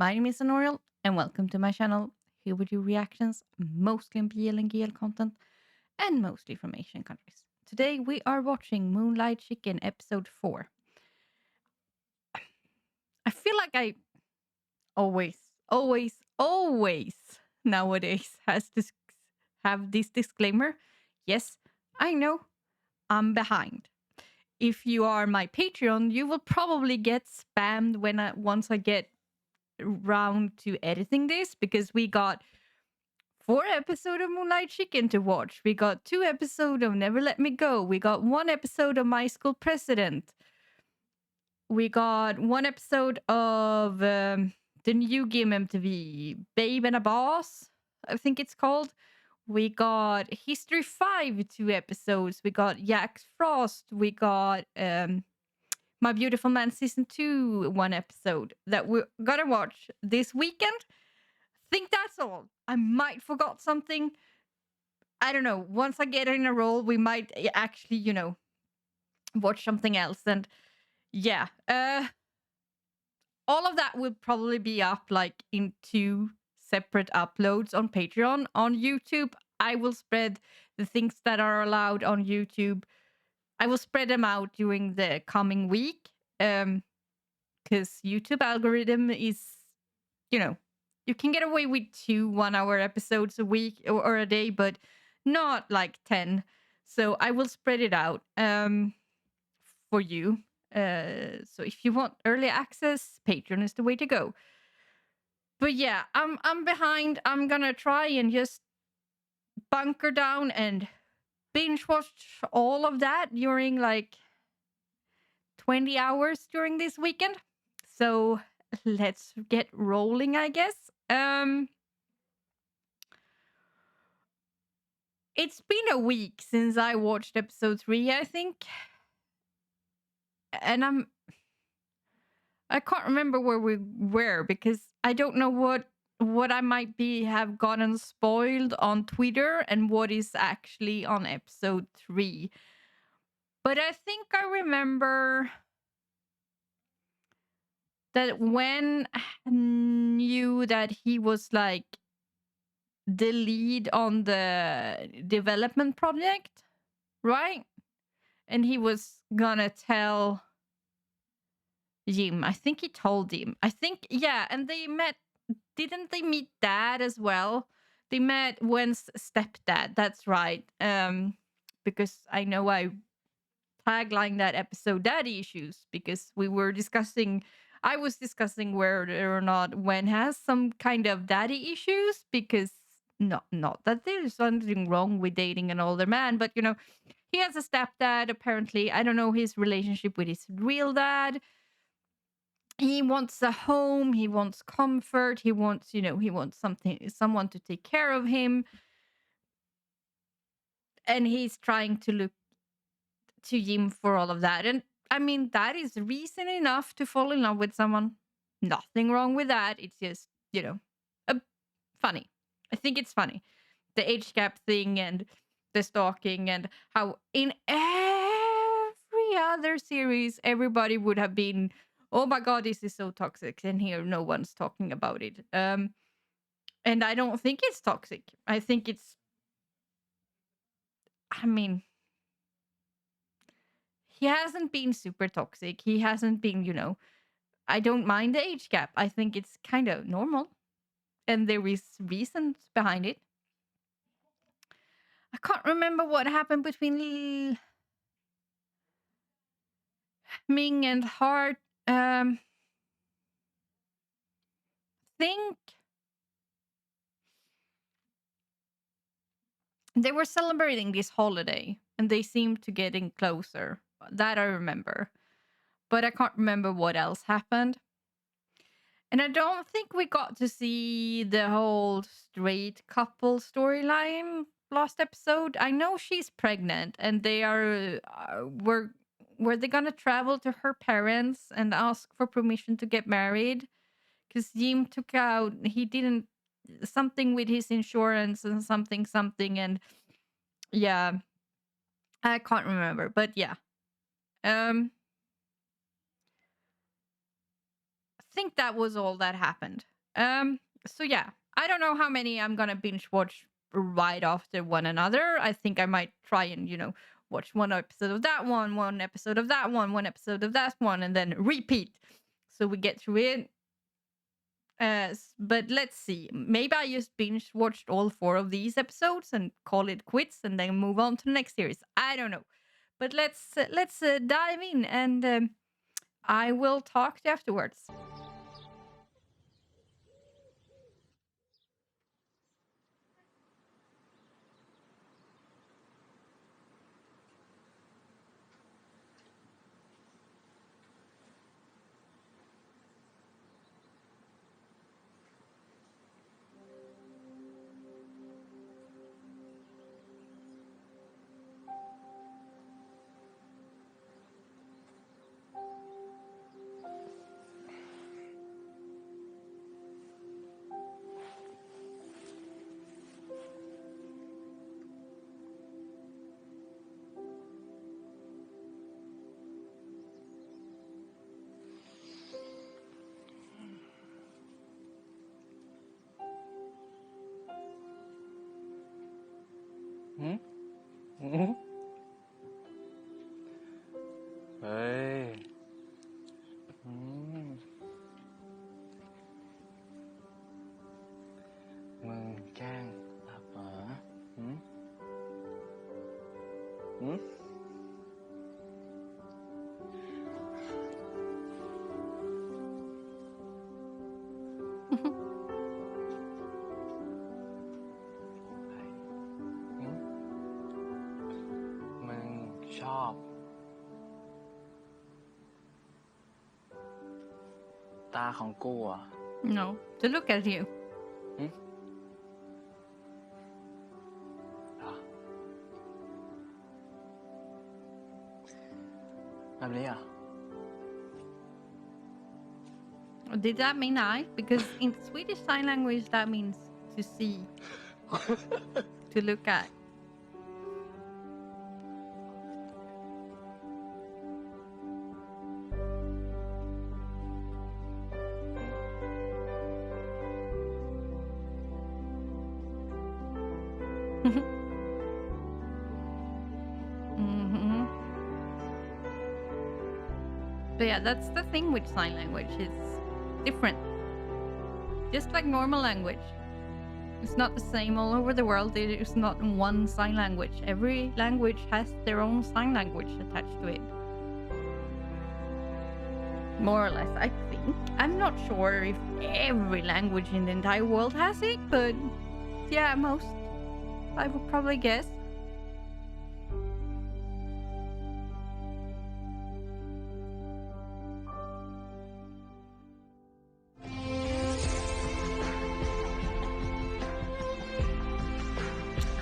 My name is Anoriell, and welcome to my channel. Here we do reactions, mostly on BL and GL content, and mostly from Asian countries. Today we are watching Moonlight Chicken episode 4. I feel like I always nowadays has to have this disclaimer. Yes, I know I'm behind. If you are my Patreon, you will probably get spammed once I get round to editing this, because we got 4 episodes of Moonlight Chicken to watch. We got 2 episodes of Never Let Me Go. We got 1 episode of My School President. We got 1 episode of the new GMMTV, Babe and a Boss, I think it's called. We got History 5, 2 episodes. We got Jack Frost. We got My Beautiful Man Season 2, 1 episode that we're gonna watch this weekend. Think that's all. I might forgot something. I don't know. Once I get in a roll, we might actually, watch something else. And yeah, all of that will probably be up like in 2 separate uploads on Patreon. On YouTube, I will spread the things that are allowed on YouTube. I will spread them out during the coming week. Because YouTube algorithm is, you can get away with 2 1-hour episodes a week or a day, but not like 10. So I will spread it out for you. So if you want early access, Patreon is the way to go. But yeah, I'm behind. I'm gonna try and just bunker down and binge watch all of that during like 20 hours during this weekend. So let's get rolling, I guess. It's been a week since I watched episode 3, I think. And I can't remember where we were, because I don't know what I might have gotten spoiled on Twitter and what is actually on episode 3. But I think I remember that when I knew that he was like the lead on the development project, right? And he was gonna tell Jim. I think he told him. I think, yeah, and they met. Didn't they meet Dad as well? They met Gwen's stepdad. That's right. Because I know I taglined that episode "Daddy Issues," because I was discussing whether or not Gwen has some kind of daddy issues, because not that there's something wrong with dating an older man, but he has a stepdad apparently. I don't know his relationship with his real dad. He wants a home, he wants comfort, he wants someone to take care of him. And he's trying to look to Jim for all of that. And I mean, that is reason enough to fall in love with someone. Nothing wrong with that. It's just, funny. I think it's funny. The age gap thing and the stalking, and how in every other series, everybody would have been, oh my God, this is so toxic. And here, no one's talking about it. And I don't think it's toxic. I think he hasn't been super toxic. He hasn't been, I don't mind the age gap. I think it's kind of normal. And there is reasons behind it. I can't remember what happened between Ming and Hart. Think they were celebrating this holiday and they seemed to getting closer. That I remember. But I can't remember what else happened. And I don't think we got to see the whole straight couple storyline last episode. I know she's pregnant and they were they gonna travel to her parents and ask for permission to get married? Because Jim took out, he didn't, something with his insurance and something, and yeah, I can't remember, but yeah. I think that was all that happened. So yeah, I don't know how many I'm gonna binge watch right after one another. I think I might try and watch one episode of that one episode of that one episode of that one, and then repeat so we get through it. But let's see. Maybe I just binge watched all 4 of these episodes and call it quits, and then move on to the next series. I don't know, but let's dive in, and I will talk to you afterwards. Ừ? Ừ? Ê. Ừ. Mừng Trang tập hả? Ừ? Ừ? Mìnhชอบตาของกูอ่ะ No, to look at you. เหรอแบบนี้อ่ะ Did that mean eye? Because in Swedish Sign Language, that means to see, to look at. hmm But yeah, that's the thing with sign language. It's different. Just like normal language. It's not the same all over the world. It is not one sign language. Every language has their own sign language attached to it. More or less, I think. I'm not sure if every language in the entire world has it, but yeah, most. I would probably guess.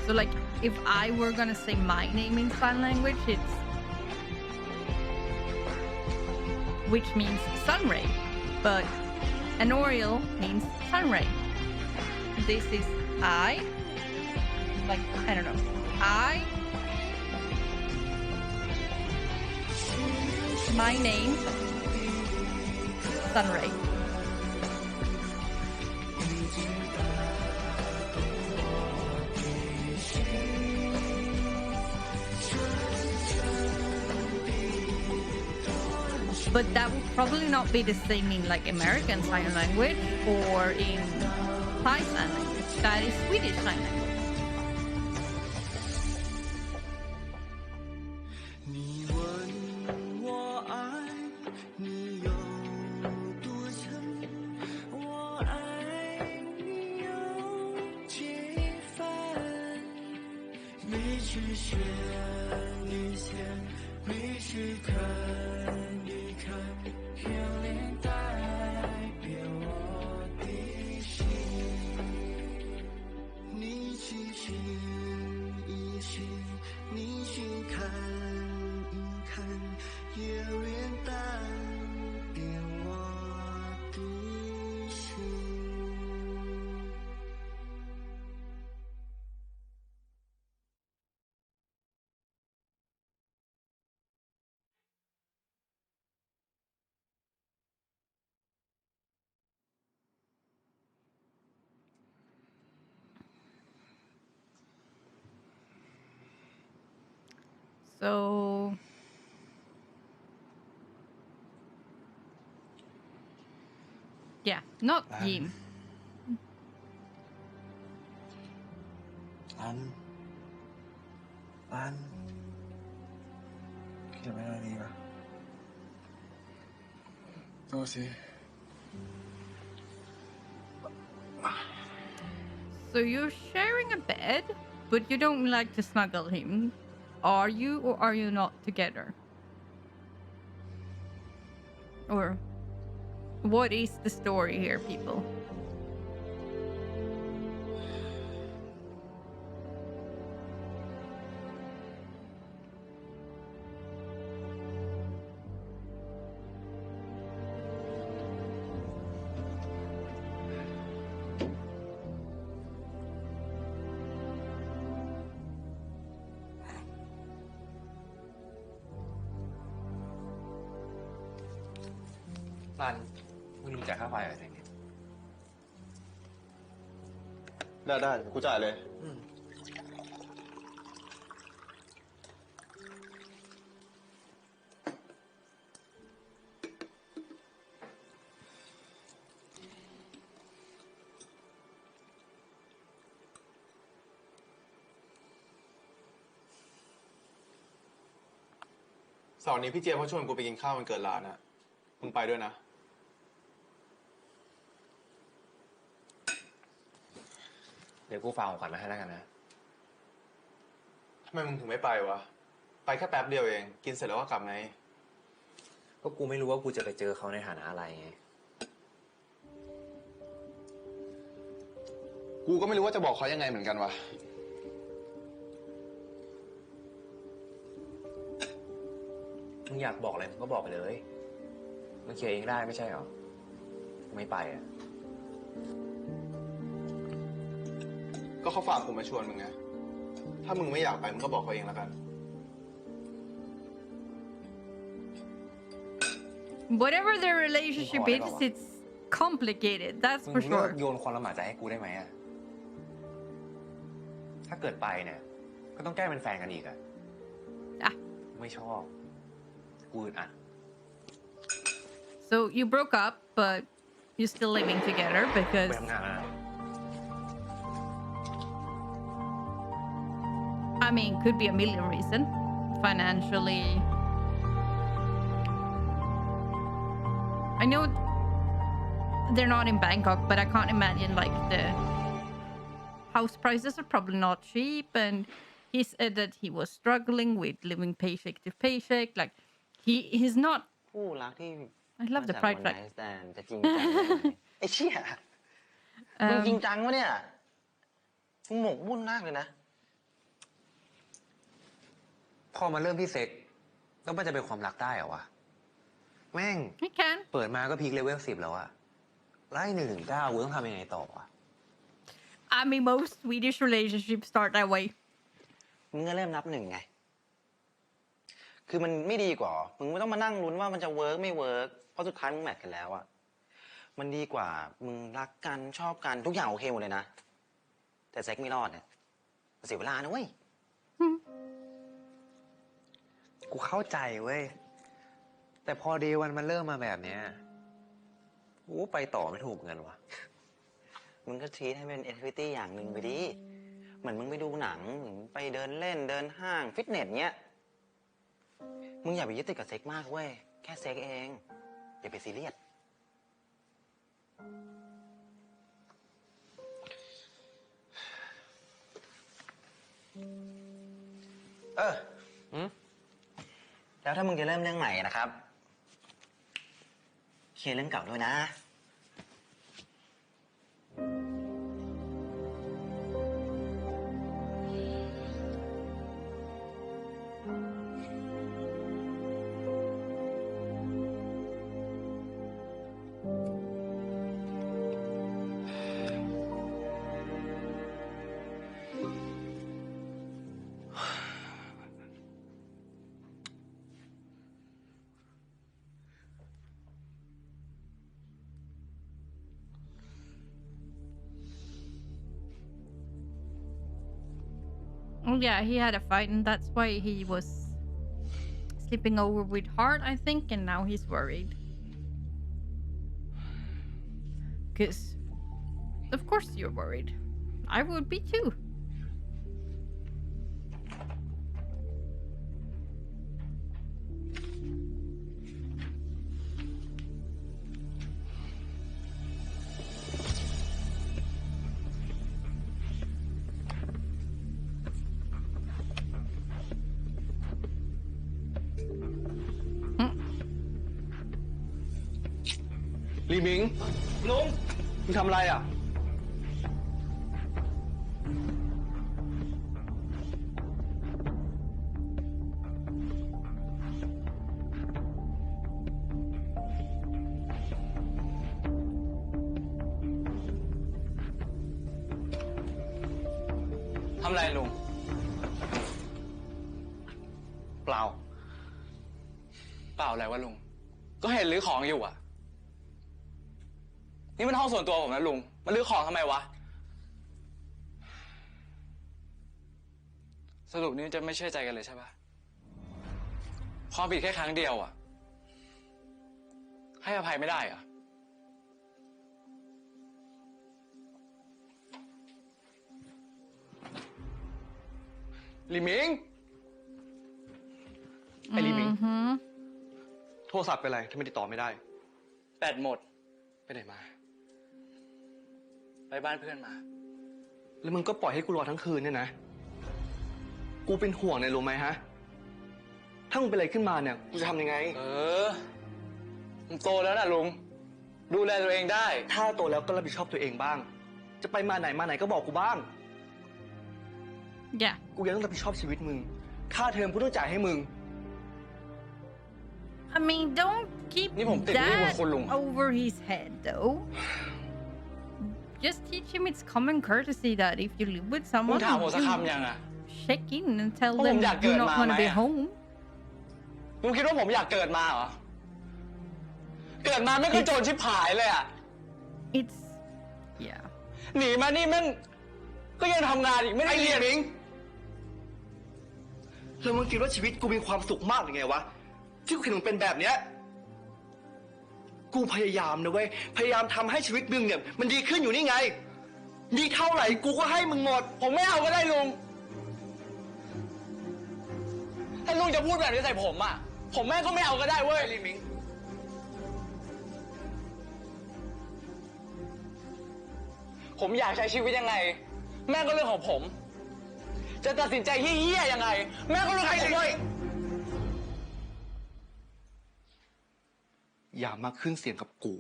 So, like, if I were gonna say my name in sign language, it's which means sunray, but Anoriell means sunray. This is I, like, I don't know, I, my name, sunray. But that would probably not be the same in like American Sign Language or in Thai Sign Language. That is Swedish Sign Language. 你问我爱你有多深，我爱你有几分？你是雪，你咸，你是疼，你看，热恋代表我的心。你 So yeah, not Jim. อันเขียนไม่ได้ดีนะ ดูสิ So you're sharing a bed, but you don't like to snuggle him. Are you or are you not together? Or what is the story here, people?รันมึงลืมจ่ายค่าไฟอะไรเนี่ย ได้กูจ่ายเลย เสาร์นี้พี่เจี๊ยบเขาชวนกูไปกินข้าววันเกิดร้านอะมึงไปด้วยนะ เดี๋ยวกูฝากของขวัญมาให้แล้วกันนะ ทำไมมึงถึงไม่ไปวะ ไปแค่แป๊บเดียวเอง กินเสร็จแล้วก็กลับไง ก็กูไม่รู้ว่ากูจะไปเจอเขาในฐานะอะไรไง กูก็ไม่รู้ว่าจะบอกเขายังไงเหมือนกันวะ มึงอยากบอกอะไรมึงก็บอกไปเลยมึงเคลียร์เองได้ไม่ใช่เหรอกูไม่ไปอ่ะ ก็เขาฝากผมมาชวนมึงไง ถ้ามึงไม่อยากไปมึงก็บอกเขาเองแล้วกัน Whatever their relationship is, it's complicated. That's มึง for เลิก sure. โยนความลำบากใจให้กูได้ไหมอ่ะ ถ้าเกิดไปเนี่ยก็ต้องแก้เป็นแฟนกันอีกอ่ะ Ah. ไม่ชอบกูอึดอัด So you broke up, but you're still living together ไป because ทำงานแล้วนะ I mean, could be a million reasons. Financially. I know they're not in Bangkok, but I can't imagine like the house prices are probably not cheap. And he said that he was struggling with living paycheck to paycheck. Like he's not. คู่รักที่ I love the pride flag. แต่จะจริงจังได้ไหมไอ้เชี่ยมึงจริงจังวะเนี่ยมึงหมกมุ่นมากเลยนะ พอมาเริ่มที่เซ็กแล้วมันจะเป็นความรักได้เหรอวะ แม่ง I can. เปิดมาก็พีคเลเวล 10 แล้วอะไล่1 ถึง 9กูต้องทำยังไงต่อวะ I mean, most Swedish relationships start that way. มึงก็เริ่มนับหนึ่งไง คือมันไม่ดีกว่า มึงไม่ต้องมานั่งลุ้นว่ามันจะเวิร์กไม่เวิร์กเพราะสุดท้ายมึงแมทกันแล้วอะมันดีกว่า มึงรักกันชอบกันทุกอย่างโอเคหมดเลยนะ แต่เซ็กไม่รอดเนี่ยเสียเวลานะเว้ย กูเข้าใจเว้ย แต่พอเดวันมันเริ่มมาแบบเนี้ยกูไปต่อไม่ถูกเงินวะ มึงก็ทีให้เป็นแอคทิวิตี้อย่างหนึ่งไปดิ เหมือนมึงไปดูหนังไปเดินเล่นเดินห้างฟิตเนสเงี้ย มึงอย่าไปยึดติดกับเซ็กมากเว้ย แค่เซ็กเอง อย่าไปซีเรียส แล้วถ้ามึงจะเริ่มเรื่องใหม่นะครับ เคลียร์เรื่องเก่าด้วยนะ Oh yeah, he had a fight, and that's why he was sleeping over with Hart, I think, and now he's worried. Because, of course, you're worried. I would be too. Hmm. ลีมิง ลุง มึงทำอะไรอ่ะ ทำอะไรลุง เปล่า เปล่าอะไรวะลุง ก็เห็นรื้อของอยู่อ่ะ นี่มันห้องส่วนตัวผมนะลุง มันรื้อของทำไมวะ สรุปนี่จะไม่เชื่อใจกันเลยใช่ปะความผิดแค่ครั้งเดียวอ่ะ ให้อภัยไม่ได้เหรอ่ะ ลีมิง ไอ้ลีมิง Mhm. โทรศัพท์เป็นไรทำไมติดต่อไม่ได้ แบตหมด ไปไหนมา ไปบ้านเพื่อนมา แล้วมึงก็ปล่อยให้กูรอทั้งคืนเนี่ยนะ กูเป็นห่วงเนี่ยรู้ไหมฮะ ถ้ามึงเป็นอะไรขึ้นมาเนี่ย กูจะทำยังไง เออผมโตแล้วนะลุง ดูแลตัวเองได้ ถ้าโตแล้วก็รับผิดชอบตัวเองบ้าง จะไปมาไหนก็บอกกูบ้าง Yeah. กูยังต้องรับผิดชอบชีวิตมึง ค่าเทอมกูต้องจ่ายให้มึง I mean, don't keep นี่ผมติดหนี้บุญ that คุณลุง over his head, though. Just teach him it's common courtesy that if you live with มึง someone, ถามผมสัก you คำยังอ่ะ check in and tell ผม them อยากเกิ you're ด not มา gonna ไหม be อะ home. มึงคิดว่าผมอยากเกิดมาเหรอ เกิดมาไม่ก็โจรชิบหายเลยอ่ะ It's yeah. หนีมานี่แม่งก็ยังทำงานอีกไม่ได้ ไอ้ เรี เรี ย ย น มิงแล้วมึงคิดว่าชีวิตกูมีความสุขมากหรือไงวะ ที่กูเห็นมึงเป็นแบบเนี้ย กูพยายามนะเว้ย พยายามทำให้ชีวิตมึงเนี่ยมันดีขึ้นอยู่นี่ไง มีเท่าไหร่กูก็ให้มึงหมด ผมไม่เอาก็ได้ลุง ถ้าลุงจะพูดแบบนี้ใส่ผมอ่ะ ผมแม่งก็ไม่เอาก็ได้เว้ย ไอ้ลิมิง ผมอยากใช้ชีวิตยังไง แม่งก็เรื่องของผม จะตัดสินใจเฮี้ยๆยังไง แม่งก็เรื่องของผมเว้ย อย่ามาขึ้นเสียงกับกู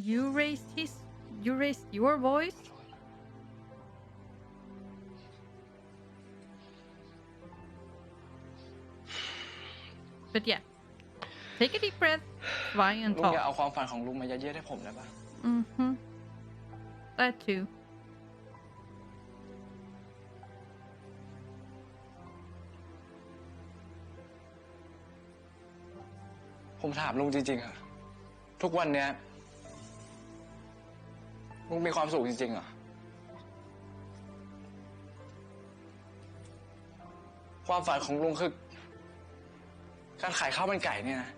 You raised your voice. But yeah, take a deep breath, try and ลุงอย่า talk. เอาความฝันของลุงมายัดเยียดให้ผมได้ปะ Mhm. That too. ผมถามลุงจริงๆอะทุกวันเนี้ยลุงมีความสุขจริงๆเหรอ ความฝันของลุงคือ การขายข้าวมันไก่เนี่ยนะ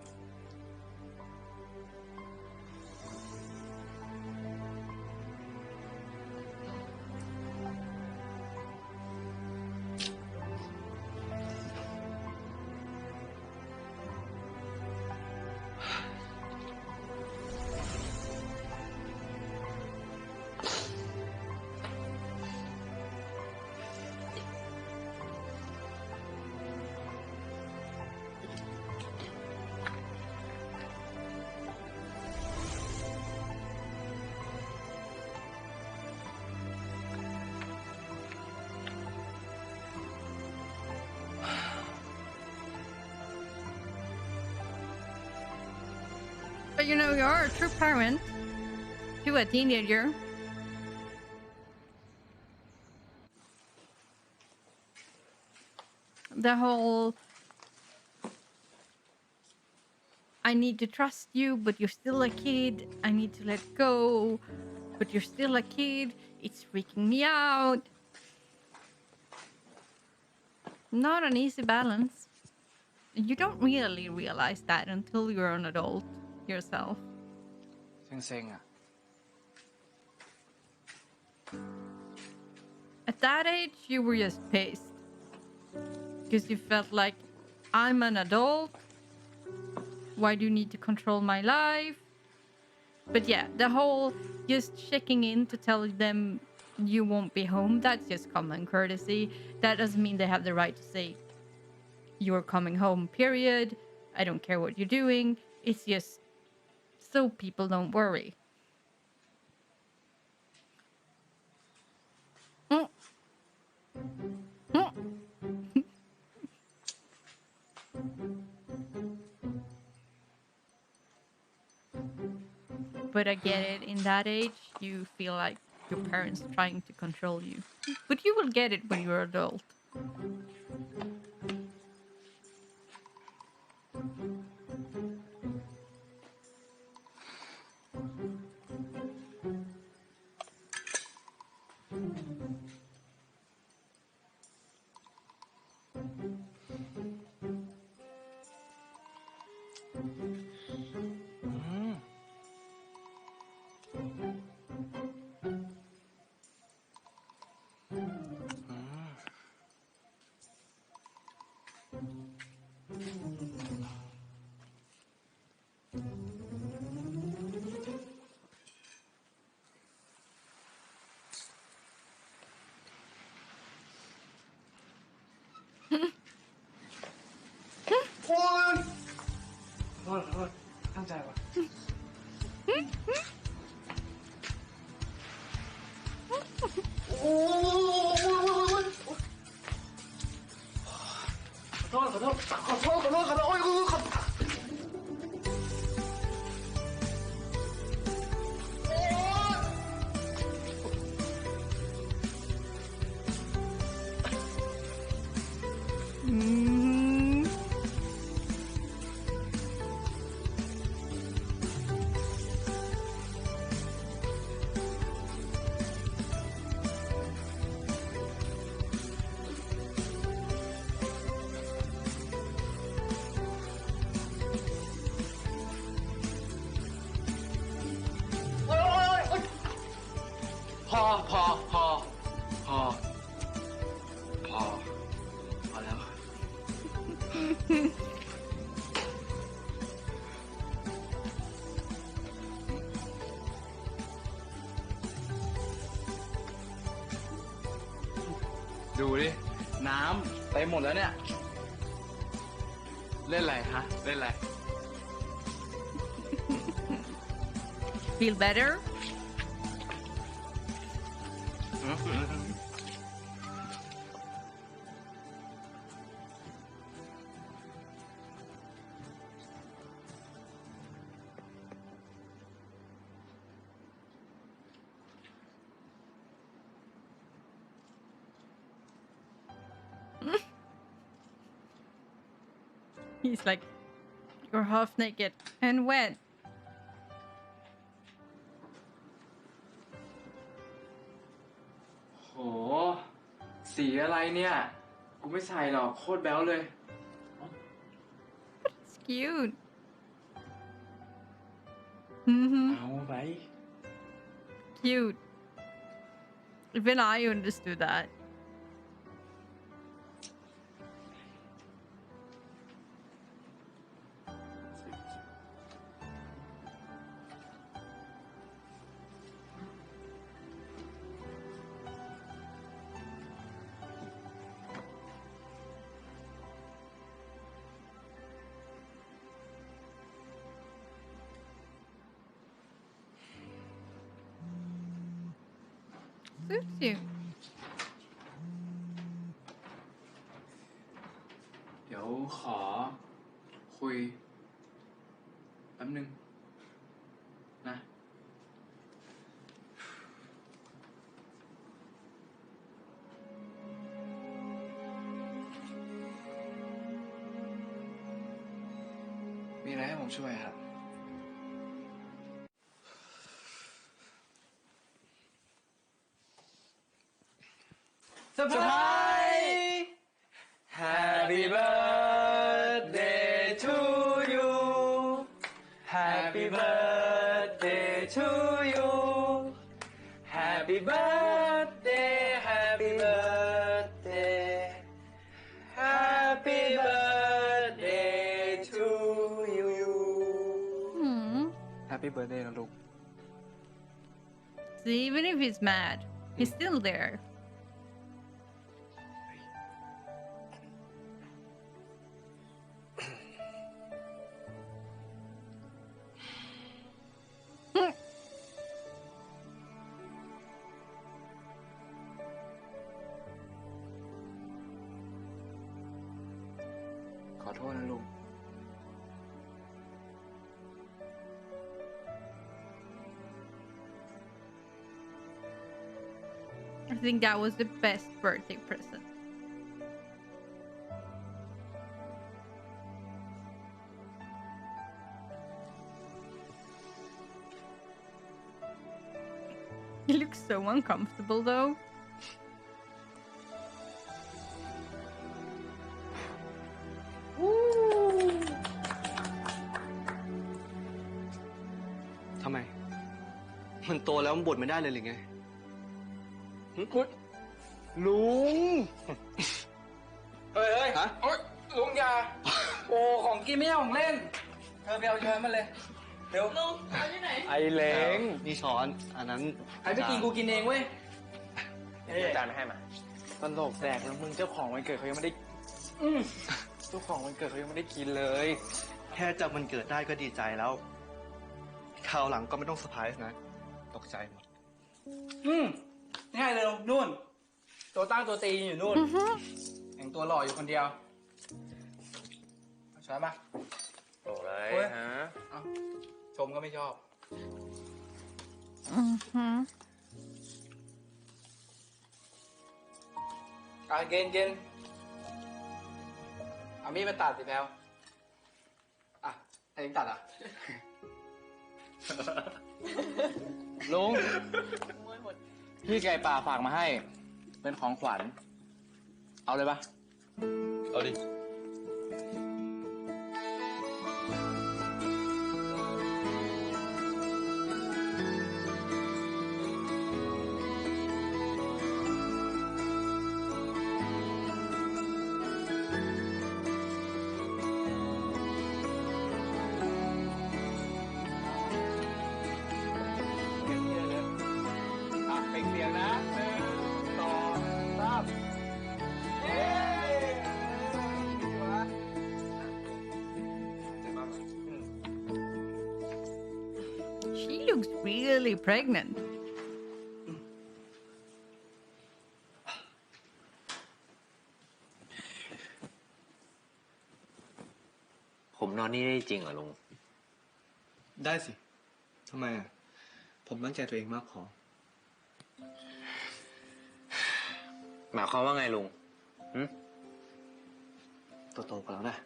But you know, you're a true parent to a teenager. The whole I need to trust you, but you're still a kid. I need to let go, but you're still a kid. It's freaking me out. not an easy balance. You don't really realize that until you're an adult yourself. เซ็งๆอ่ะ At that age, you were just pissed. Because you felt like, I'm an adult. Why do you need to control my life? But yeah, the whole just checking in to tell them you won't be home, that's just common courtesy. That doesn't mean they have the right to say, you're coming home, period. I don't care what you're doing. It's just so people don't worry. Mm. Mm. But I get it. In that age, you feel like your parents trying to control you. But you will get it when you're adult.โอ๊ยโทษตั้งใจว่ะโอ้ยขอโทษโอ้ยขอ Mm.พอแล้ว ดูดิ น้ำเต็มหมดแล้วเนี่ย เล่นอะไรฮะ เล่นอะไร Feel better? He's like, you're half naked and wet. โห สีอะไรเนี่ย กูไม่ใส่หรอก โคตรแบ๊วเลย It's cute. Mm-hmm. เอาไป Cute. Even I understood that. Suits you. เดี๋ยวขอคุยแป๊บนึง นะ มีอะไรให้ผมช่วยครับ เซอร์ไพรส์ Happy Happy birthday to you Happy birthday to you Happy birthday Happy birthday Happy birthday to you Happy birthday นะลูก So even if he's mad, he's still there. Hmm. ขอโทษนะลุง I think that was the best birthday present. He looks so uncomfortable though. ทำไม มันโตแล้วมันบ่นไม่ได้เลยหรือไง ลุง เฮ้ย ฮะ โอ๊ยลุงอย่า โอ้ของกินไม่ใช่ของเล่น เธอไปเอาช้อนมาเลย เร็ว ลุงเอาที่ไหน ไอเล้ง นี่ช้อน อันนั้น ใครไม่กินกูกินเองเว้ย จานไม่ให้มา ตลกแดกแล้วมึงเจ้าของวันเกิดเขายังไม่ได้เจ้าของวันเกิดเขายังไม่ได้กินเลย แค่จำมันเกิดได้ก็ดีใจแล้ว คราวหลังก็ไม่ต้องเซอร์ไพรส์นะ ตกใจหมด ง่ายเลยนู่น ตัวตั้งตัวตีอยู่นู่น แต่งตัวหล่ออยู่คนเดียวเอาช้อนมา โอ้เลย โอ้ย ฮะ เอาชมก็ไม่ชอบ Mm-hmm. เกณฑ์เอามีดมาตัดสิแพลวอ่ะไอ้ยิงตัดอ่ะ ลุง พี่ไก่ป่าฝากมาให้ เป็นของขวัญ เอาเลยปะ เอาดิ อ่ะเป็นเสียงนะ1 2 3เย้ดีวะ She looks really pregnant. ผมนอนนี่ได้จริงเหรอลุง ได้สิ ทำไมอ่ะ ผมมั่นใจตัวเองมากพอ หมายความว่าไงลุง โตๆกันแล้วนะ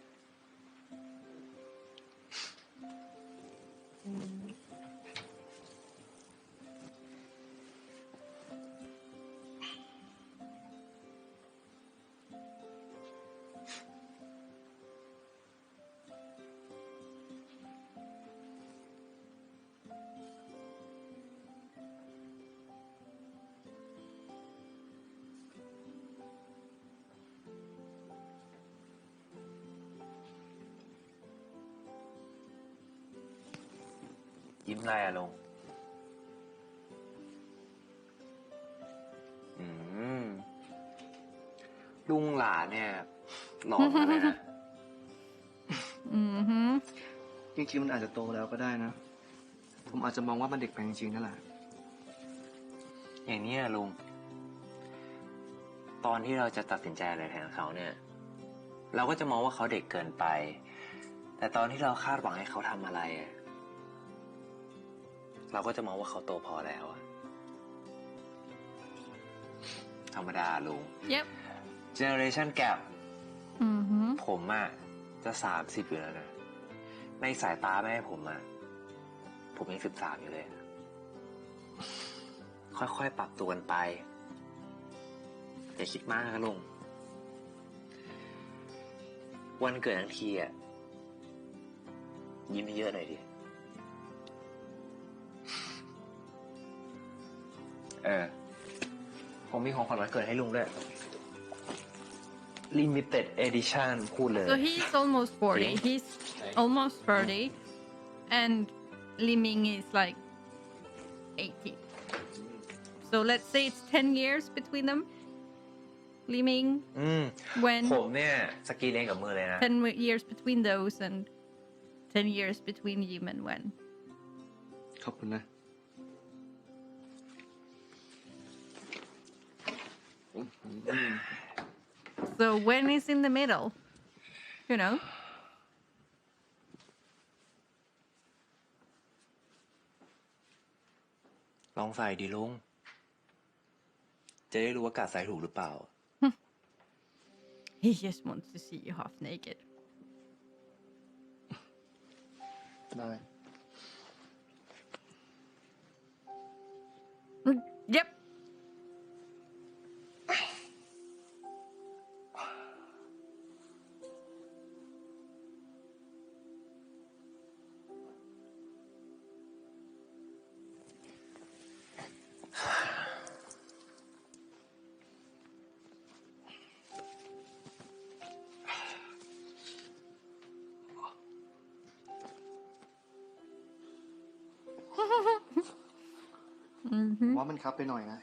ยิ้มอะไรอะลุง ลุงหลานเนี่ย หล่อมากเลยนะ Mm-hmm. จริงๆมันอาจจะโตแล้วก็ได้นะ ผมอาจจะมองว่ามันเด็กไปจริงๆนั่นแหละ อย่างนี้อะลุง ตอนที่เราจะตัดสินใจอะไรแทนเขาเนี่ย เราก็จะมองว่าเขาเด็กเกินไป แต่ตอนที่เราคาดหวังให้เขาทำอะไรอะเราก็จะมองว่าเขาโตพอแล้วอะธรรมดาลุง Yep. Generation Gap Mm-hmm. ผมอะจะ30อยู่แล้วนะ ในสายตาแม่ผมอะผมยัง13อยู่เลย ค่อยๆปรับตัวกันไป อย่าคิดมากนะลุง วันเกิดทั้งทีอ่ะ ยิ้มเยอะหน่อยดิ ผมมีของขวัญวันเกิดให้ลุงด้วย Limited Edition พูดเลย So he's almost 40. He's almost 30. And Liming is like 80. So let's say it's 10 years between them. Liming, ผม when เนี่ยสกีเล่นกับมือเลยนะ 10 years between those and 10 years between Yim and Wen. ขอบคุณนะ So Wen is in the middle, you know. ลองใส่ดิลุง จะได้รู้ว่ากาใส่ถูกหรือเปล่า He just wants to see you half naked. ได้ Yep. Mm-hmm. ว่ามันคับไปหน่อยนะ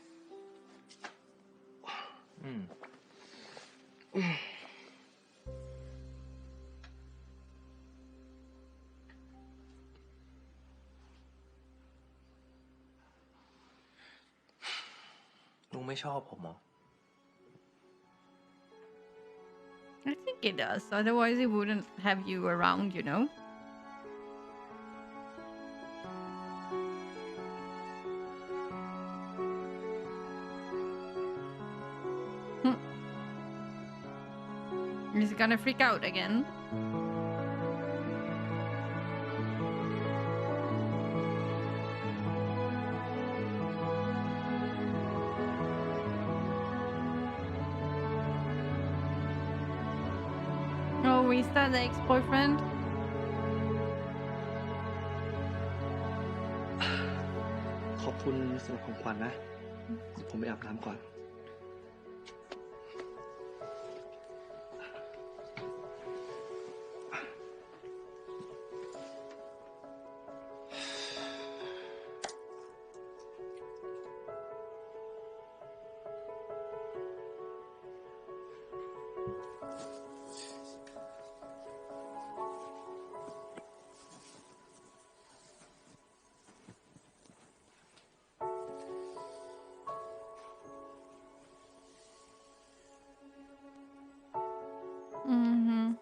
ลุงไม่ชอบผมเหรอ I think it does. Otherwise, he wouldn't have you around, you know. He's gonna freak out again. Oh, is that the ex-boyfriend? ขอบคุณสำหรับของขวัญนะ ผมไปอาบน้ำก่อน Mm-hmm.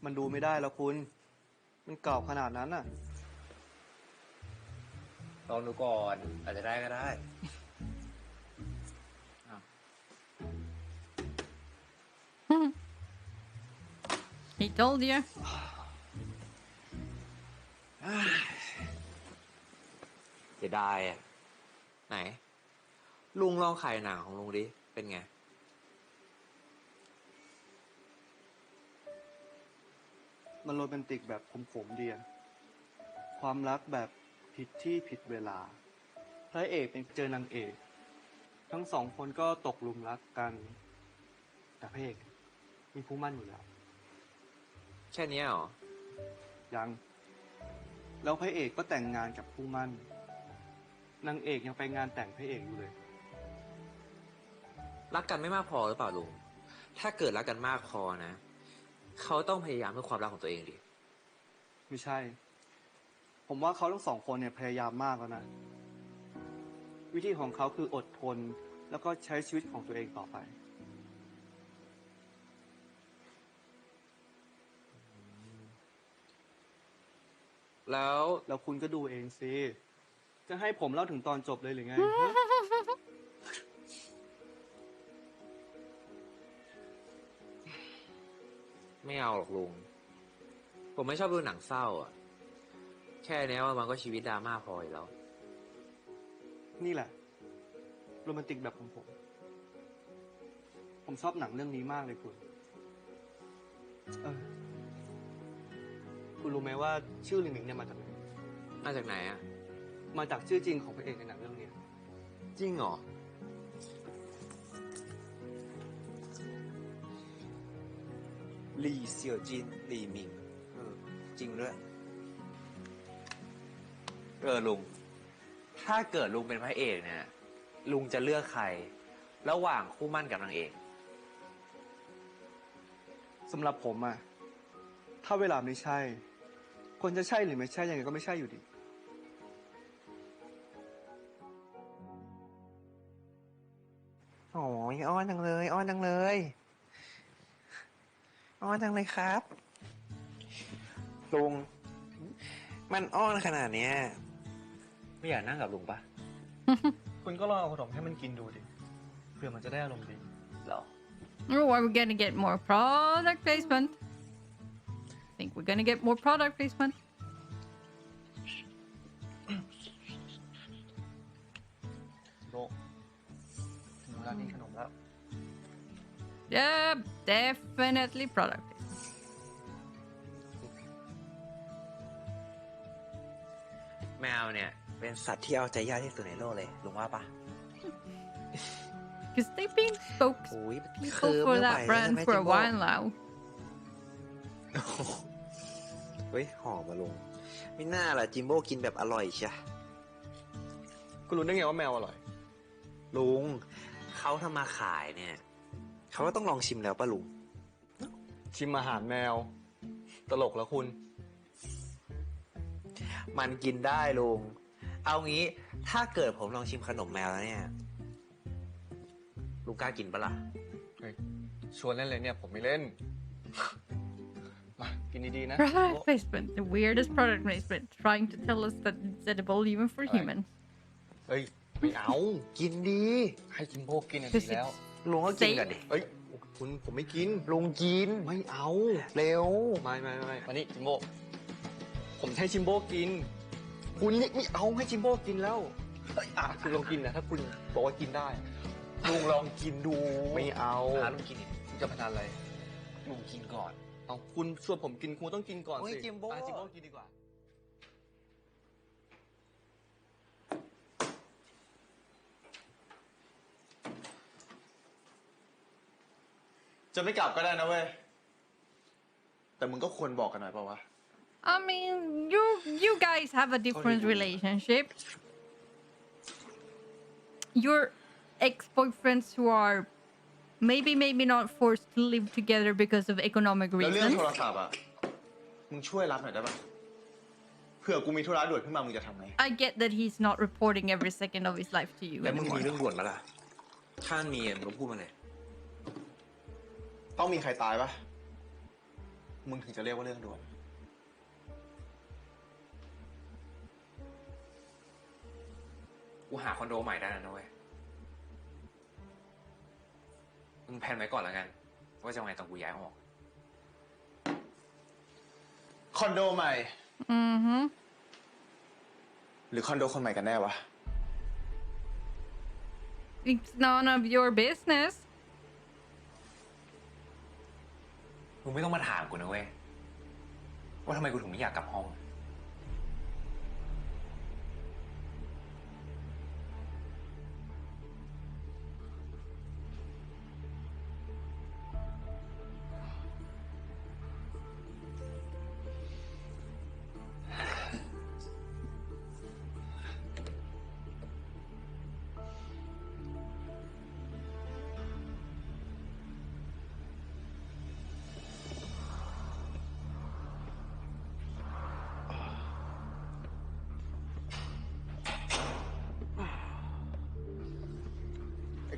มันดูไม่ได้แล้วคุณ มันเก่าขนาดนั้นน่ะ ลองดูก่อน อาจจะได้ก็ได้ He told you. เสียดายอ่ะ ไหน ลุงลองไข่หนังของลุงดิ เป็นไง มันโรแมนติกแบบขมๆดีอะความรักแบบผิดที่ผิดเวลา พระเอกเป็นเจอนางเอก ทั้งสองคนก็ตกหลุมรักกัน แต่พระเอกมีคู่หมั่นอยู่แล้ว แค่เนี้ยเหรอ ยัง แล้วพระเอกก็แต่งงานกับคู่หมั่นนางเอกยังไปงานแต่งพระเอกอยู่เลย รักกันไม่มากพอหรือเปล่าลุง ถ้าเกิดรักกันมากพอนะ เขาต้องพยายามเพื่อความรักของตัวเองดิ ไม่ใช่ ผมว่าเขาทั้งสองคนเนี่ยพยายามมากแล้วนะ วิธีของเขาคืออดทนแล้วก็ใช้ชีวิตของตัวเองต่อไป แล้ว แล้วคุณก็ดูเองสิ จะให้ผมเล่าถึงตอนจบเลยหรือไงฮะ ไม่เอาหรอกลุง ผมไม่ชอบดูหนังเศร้าอ่ะ แค่เนี้ยมันก็ชีวิตดราม่าพออยู่แล้ว นี่แหละโรแมนติกแบบของผม ผมชอบหนังเรื่องนี้มากเลยคุณคุณรู้ไหมว่าชื่อลิมิงเนี่ยมาจากไหน มาจากไหนอ่ะ มาจากชื่อจริงของพระเอกในหนังเรื่องนี้ จริงเหรอ ลี่เสี่ยวจินลี่หมิงจริงด้วย ลุง ถ้าเกิดลุงเป็นพระเอกเนี่ย ลุงจะเลือกใคร ระหว่างคู่หมั่นกับนางเอก สำหรับผมอะถ้าเวลาไม่ใช่ คนจะใช่หรือไม่ใช่ยังไงก็ไม่ใช่อยู่ดี โอ้ยอ้อนจังเลย อ้อนจังเลย อ้อนจังเลยครับ ลุง มันอ้อนขนาดเนี้ย ไม่อยากนั่งกับลุงปะ คุณก็ลองเอาขนมให้มันกินดูดิ เพื่อมันจะได้อารมณ์ดี หรอ Oh, are we gonna get more product placement? Think we're gonna get more product placement? โลกถึงเวลากินขนมแล้ว Yep, definitely product placement. แมวเนี่ย เป็นสัตว์ที่เอาใจยากที่สุดในโลกเลย ลุงว่าปะ Because they've been โอ้ย spokespeople for that brand for a while now. เฮ้ย หอมมาลุง ไม่น่าล่ะจิมโบ้กินแบบอร่อยใช่ คุณรู้ได้ไงว่าแมวอร่อย ลุง เขาทำมาขายเนี่ย เขาก็ต้องลองชิมแล้วป่ะลุง ชิมอาหารแมว ตลกแล้วคุณ มันกินได้ลุง เอางี้ ถ้าเกิดผมลองชิมขนมแมวแล้วเนี่ย ลุงกล้ากินปะล่ะ เฮ้ย ชวนเล่นเลยเนี่ย ผมไม่เล่น มา กินดีๆนะ Product placement, the weirdest product placement, trying to tell us that it's edible even for humans. เฮ้ย ไม่เอา กินดี ให้จิมโบ้กินอันนี้แล้ว ลุงก็กินกันดิ เฮ้ย คุณผมไม่กิน ลุงกิน ไม่เอา เร็ว ไม่มานี่จิมโบ้ผมให้จิมโบ้กิน คุณนี่ไม่เอาให้จิมโบ้กินแล้วเอ้ยคุณลองกินนะถ้าคุณบอกว่ากินได้ ลุงลองกินดู ไม่เอา หาลุงกินดิ คุณจะพนันอะไร ลุงกินก่อน เอาคุณชวนผมกินคุณต้องกินก่อน โอ้ย สิ จิมโบ้ จิมโบ้กินดีกว่า จะไม่กลับก็ได้นะเว้ย แต่มึงก็ควรบอกกันหน่อยเปล่าวะ I mean, you guys have a different relationship. Your ex-boyfriends who are maybe not forced to live together because of economic แล้วเรื่อง reasons. โทรศัพท์อ่ะ มึงช่วยรับหน่อยได้ปะเผื่อกูมีธุระด่วนขึ้นมา มึงจะทำไง I get that he's not reporting every second of his life to you แล้วมึงมี anymore. เรื่องด่วนปะล่ะ ถ้ามีมึงก็พูดมาเลย ต้องมีใครตายปะมึงถึงจะเรียกว่าเรื่องด่วน กูหาคอนโดใหม่ได้แล้วนะเว้ย มึงแพลนไว้ก่อนแล้วกัน ว่าจะเอาไงตอนกูย้ายออก คอนโดใหม่ Mm-hmm. หรือคอนโดคนใหม่กันแน่วะ It's none of your business. มึงไม่ต้องมาถามกูนะเว้ย ว่าทำไมกูถึงไม่อยากกลับห้อง I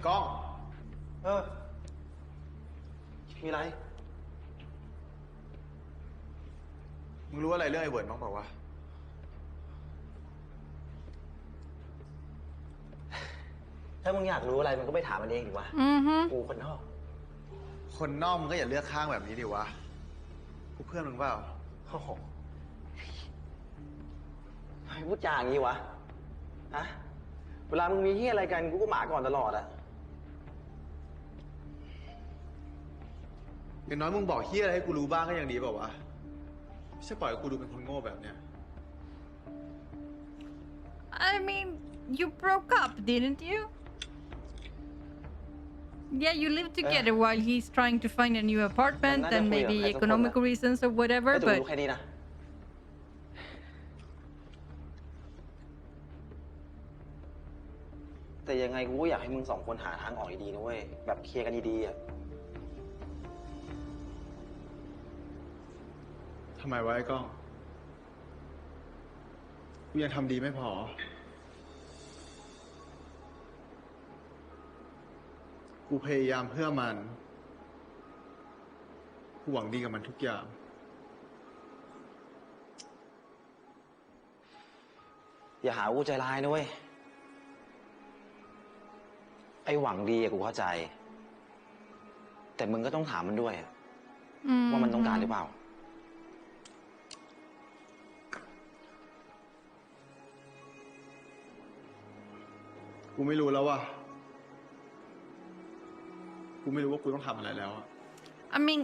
กล้อง เออ มีอะไร มึงรู้อะไรเรื่องไอ้เวิร์ดบ้างเปล่าวะ ถ้ามึงอยากรู้อะไรมันก็ไปถามมันเองดีวะ Mm-hmm. กูคนนอก คนนอกมึงก็อย่าเลือกข้างแบบนี้ดิวะ กูเพื่อนมึงเปล่า โอ้โหทำไมพูดจาอย่างนี้วะ ฮะ เวลามึงมีเฮียอะไรกันกูก็หมาก่อนตลอดอะ อย่างน้อยมึงบอกเฮียอะไรให้กูรู้บ้างก็ยังดีเปล่าวะ ไม่ใช่ปล่อยให้กูดูเป็นคนโง่แบบเนี้ย I mean, you broke up, didn't you? Yeah, you live together while he's trying to find a new apartment and maybe economical reasons or ก็ whatever, จะ but รู้แค่นี้นะ แต่ยังไงกูก็อยากให้มึงสองคนหาทางออกดีๆนะเว้ย แบบเคลียร์กันดีๆอะ ทำไมวะไอ้กล้อง กูยังทำดีไม่พอ กูพยายามเพื่อมัน กูหวังดีกับมันทุกอย่าง อย่าหากูใจร้ายนะเว้ย ไอ้หวังดีอะกูเข้าใจ แต่มึงก็ต้องถามมันด้วยอะว่ามันต้องการหรือเปล่า กูไม่รู้แล้วว่ะ กูไม่รู้ว่ากูต้องทำอะไรแล้วอะ I mean,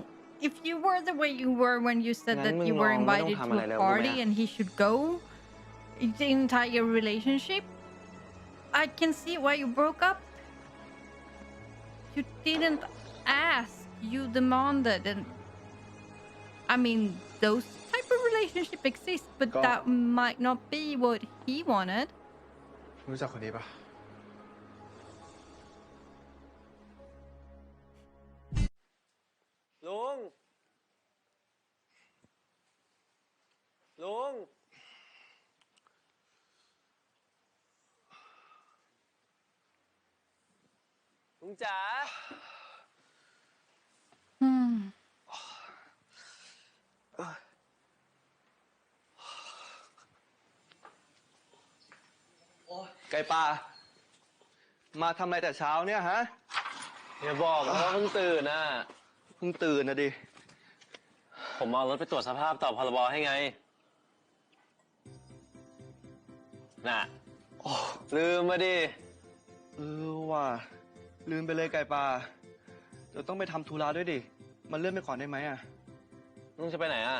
if you were the way you were when you said that you were invited to a party and he should go, the entire relationship, I can see why you broke up. You didn't ask, you demanded, and I mean, those type of relationship exist, but that might not be what he wanted. รู้จักคนนี้ปะ ลุง ลุง ลุงจ๋า Hmm. ไก่ป่า มาทำอะไรแต่เช้าเนี่ยฮะ อย่าบอกนะว่าเพิ่งตื่นน่ะ เพิ่งตื่นนะดิ ผมเอารถไปตรวจสภาพต่อพรบให้ไง น่ะ ลืมมาดิ ว่ะ ลืมไปเลยไก่ป่า เดี๋ยวต้องไปทำธุระด้วยดิ มันเลื่อนไปก่อนได้ไหมอะ ลุงจะไปไหนอ่ะ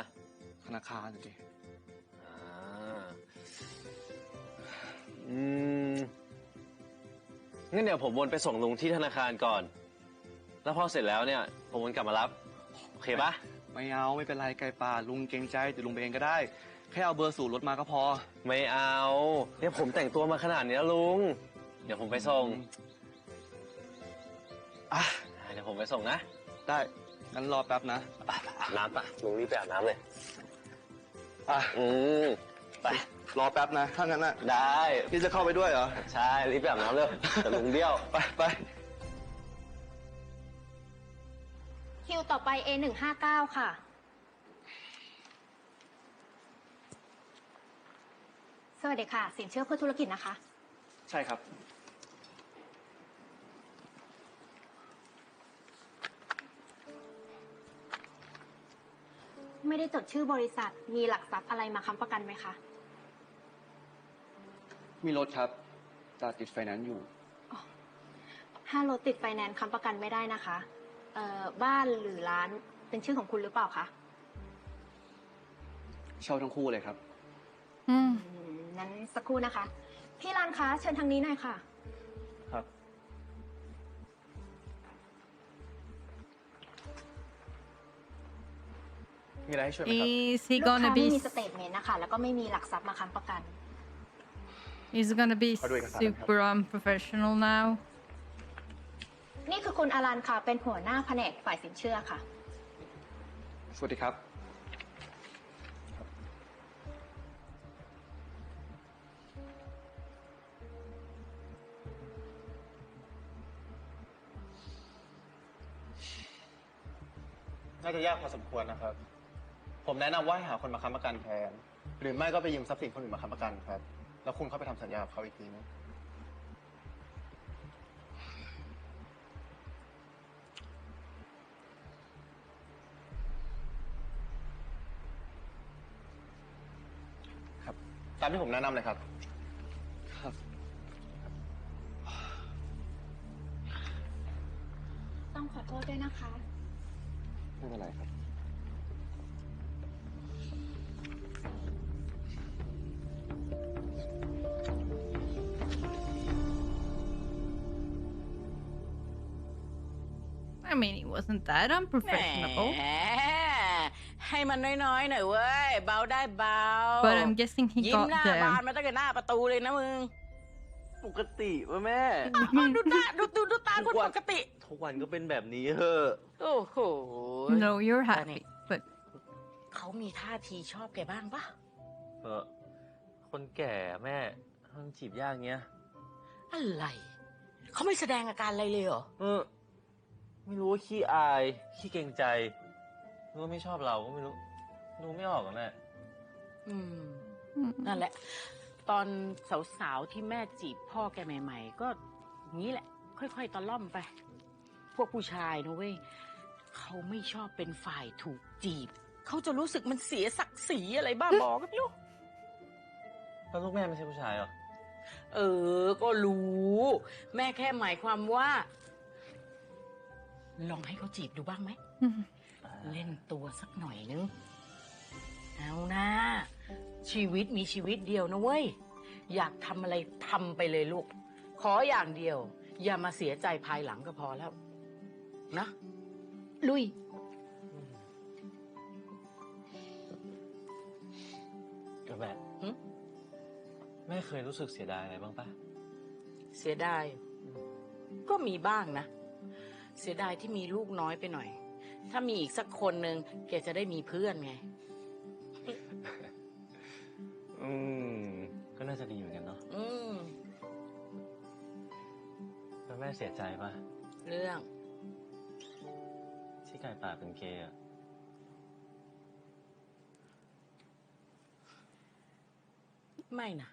ธนาคารดิ อ่าอืมงั้นเดี๋ยวผมวนไปส่งลุงที่ธนาคารก่อน แล้วพอเสร็จแล้วเนี่ย ผมวนกลับมารับ โอเคปะ ไม่เอาไม่เป็นไรไก่ป่า ลุงเกรงใจเดี๋ยวลุงไปเองก็ได้ แค่เอาเบอร์สูตรรถมาก็พอ ไม่เอาเนี่ยผมแต่งตัวมาขนาดนี้แล้วลุง เดี๋ยวผมไปส่ง อ่ะ เดี๋ยวผมไปส่งนะ ได้ งั้นรอแป๊บนะ อาบน้ำปะลุงรีบไปอาบน้ำเลย อ่ะ ไป รอแป๊บนะ ถ้างั้นน่ะ ได้ พี่จะเข้าไปด้วยเหรอ ใช่ รีบไปอาบน้ำเลยแต่ลุงเบี้ยว ไป คิวต่อไป A159 ค่ะ สวัสดีค่ะ สินเชื่อเพื่อธุรกิจนะคะ ใช่ครับ ไม่ได้จดชื่อบริษัท มีหลักทรัพย์อะไรมาค้ำประกันไหมคะ มีรถครับแต่ติดไฟแนนซ์อยู่ ถ้ารถติดไฟแนนซ์ค้ำประกันไม่ได้นะคะ บ้านหรือร้านเป็นชื่อของคุณหรือเปล่าคะ เช่าทั้งคู่เลยครับ Hmm. นั้นสักครู่นะคะ พี่รันคะเชิญทางนี้หน่อยค่ะ ครับ มีอะไรให้ช่วยไหมครับ Is he ลูกค้า gonna ไม่ be มีสเตทเมนต์นะคะ แล้วก็ไม่มีหลักทรัพย์มาค้ำประกัน is gonna be ขอดูเอกสารหน่อยครับ super unprofessional now? นี่คือคุณอารันค่ะ เป็นหัวหน้าแผนกฝ่ายสินเชื่อค่ะ สวัสดีครับ ค าจะยากพอสมควรนะครับ ผมแนะนำว่าให้หาคนมาค้ำประกันแทน หรือไม่ก็ไปยืมทรัพย์สินคนอื่นมาค้ำประกันครับ แล้วคุณเข้าไปทำสัญญากับเขาอีกทีนึงครับ ตามที่ผมแนะนำเลยครับ ครับ ต้องขอโทษด้วยนะคะ ไม่เป็นไรครับ I mean, it wasn't that แหม unprofessional. ให้มันน้อยๆหน่อยเว้ย เบาได้เบา But I'm guessing he ยิ้ม got หน้าบาน the. มาตั้งแต่หน้าประตูเลยนะมึง ปกติวะแม่ ดูตาดูตาคนปกติ ทุกวันก็เป็นแบบนี้เหอะ โอ้โห No, you're Funny. happy. But เขามีท่าทีชอบแกบ้างปะ คนแก่แม่มันจีบยากเงี้ย อะไร เขาไม่แสดงอาการอะไรเลยเหรอ ไม่รู้ว่าขี้อาย ขี้เกรงใจหรือว่าไม่ชอบเราก็ไม่รู้ ดูไม่ออกอะแม่ อืม นั่นแหละ ตอนสาวๆที่แม่จีบพ่อแกใหม่ๆ ก็งี้แหละ ค่อยๆตะล่อมไป พวกผู้ชายนะเว้ยเขาไม่ชอบเป็นฝ่ายถูกจีบ เขาจะรู้สึกมันเสียศักดิ์ศรีอะไรบ้าบอก็ไม่รู้ แล้วลูกแม่ไม่ใช่ผู้ชายเหรอ ก็รู้ แม่แค่หมายความว่า ลองให้เขาจีบดูบ้างไหม เล่นตัวสักหน่อยนึง เอานะชีวิตมีชีวิตเดียวนะเว้ย อยากทำอะไรทำไปเลยลูก ขออย่างเดียว อย่ามาเสียใจภายหลังก็พอแล้ว นะ ลุย กับแม่ หึ แม่เคยรู้สึกเสียดายอะไรบ้างปะ เสียดาย ก็มีบ้างนะ เสียดายที่มีลูกน้อยไปหน่อย ถ้ามีอีกสักคนหนึ่งแกจะได้มีเพื่อนไง ก็น่าจะดีเหมือนกันเนาะ อืม แล้วแม่เสียใจปะ เรื่อง ที่ไก่ป่าเป็นเกย์อะ ไม่นะ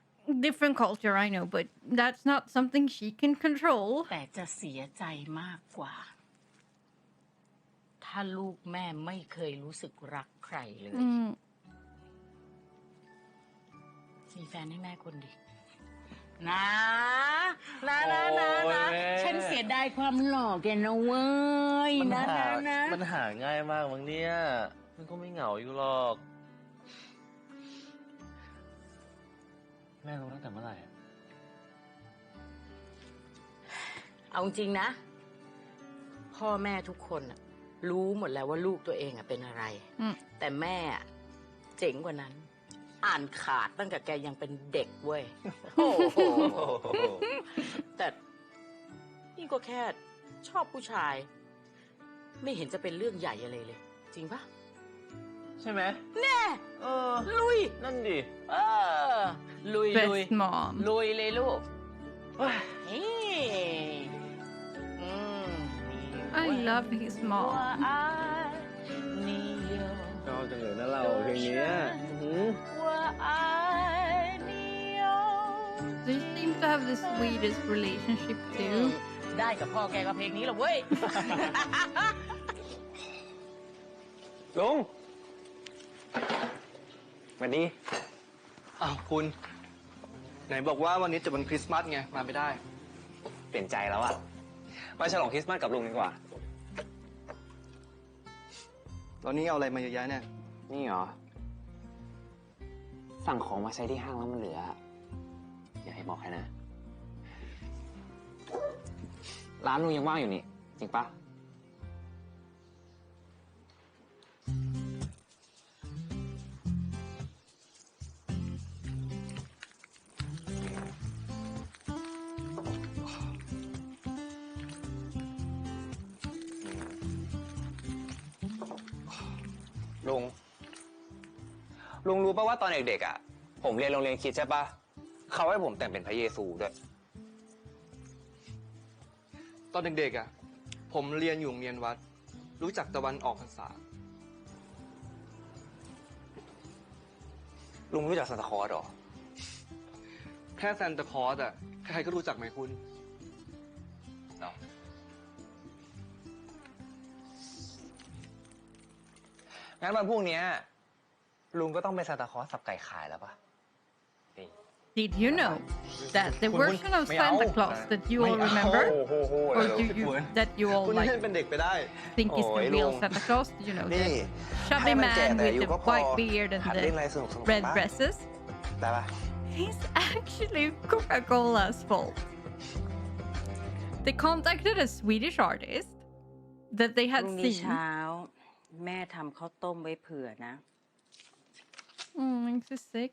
different culture, I know, but that's not something she can control. แต่จะเสียใจมากกว่า ถ้าลูกแม่ไม่เคยรู้สึกรักใครเลย Mm. มีแฟนให้แม่คนดีนะฉันเสียดายความหล่อแกนะเว้ยนะ มันหาง่ายมากมั้งเนี่ย มันก็ไม่เหงาอยู่หรอก แม่รู้ตั้งแต่เมื่อไหร่อะ เอาจริงนะ พ่อแม่ทุกคนน่ะรู้หมดแล้วว่าลูกตัวเองเป็นอะไร แต่แม่อะเจ๋งกว่านั้น อ่านขาดตั้งแต่แกยังเป็นเด็กเว้ย โอ้โห แต่นี่ก็แค่ชอบผู้ชาย ไม่เห็นจะเป็นเรื่องใหญ่อะไรเลย จริงปะ ใช่ไหม แน่ลุย นั่นดิ ลุย Best mom. ลุยเลยลูก เฮ้ย เฮ้อืม I love his mom. ชอบจังเลยนะเราเพลงเนี้ย They seem to have the sweetest relationship too. ได้กับพ่อแกก็เพลงนี้แหละเว้ย ลุงสวัสดี อ้าวคุณ ไหนบอกว่าวันนี้จะวันคริสต์มาสไง มาไม่ได้ เปลี่ยนใจแล้วอะมาฉลองคริสต์มาสกับลุงดีกว่า ตอนนี้เอาอะไรมาเยอะแยะเนี่ย นี่เหรอ สั่งของมาใช้ที่ห้างแล้วมันเหลือ อย่าให้บอกใครนะ ร้านลุงยังว่างอยู่นี่ จริงปะ ลุงรู้ป่ะว่าตอนเด็กๆอ่ะ ผมเรียนโรงเรียนคริสต์ใช่ปะเขาให้ผมแต่งเป็นพระเยซูด้วย ตอนเด็กๆผมเรียนอยู่โรงเรียนวัด รู้จักตะวันออกพรรษา ลุงรู้จักซานตาคลอสหรอ แค่ซานตาคลอสอ่ะใครๆก็รู้จักไหมคุณ งั้นวันพรุ่งนี้ลุงก็ต้องไปซานตาคลอสสับไก่ขายแล้วปะ Did you know that the version of Santa Claus that you all remember, or that you all คุณ like เล่นเป็นเด็กไปได้ think is the real Santa Claus? You know, the chubby man with the white beard and the red dresses. ได้ปะ It's actually Coca-Cola's fault. They contacted a Swedish artist that they พ had รุ่งนี้ seen. เช้า แม่ทำข้าวต้มไว้เผื่อนะ Makes you sick.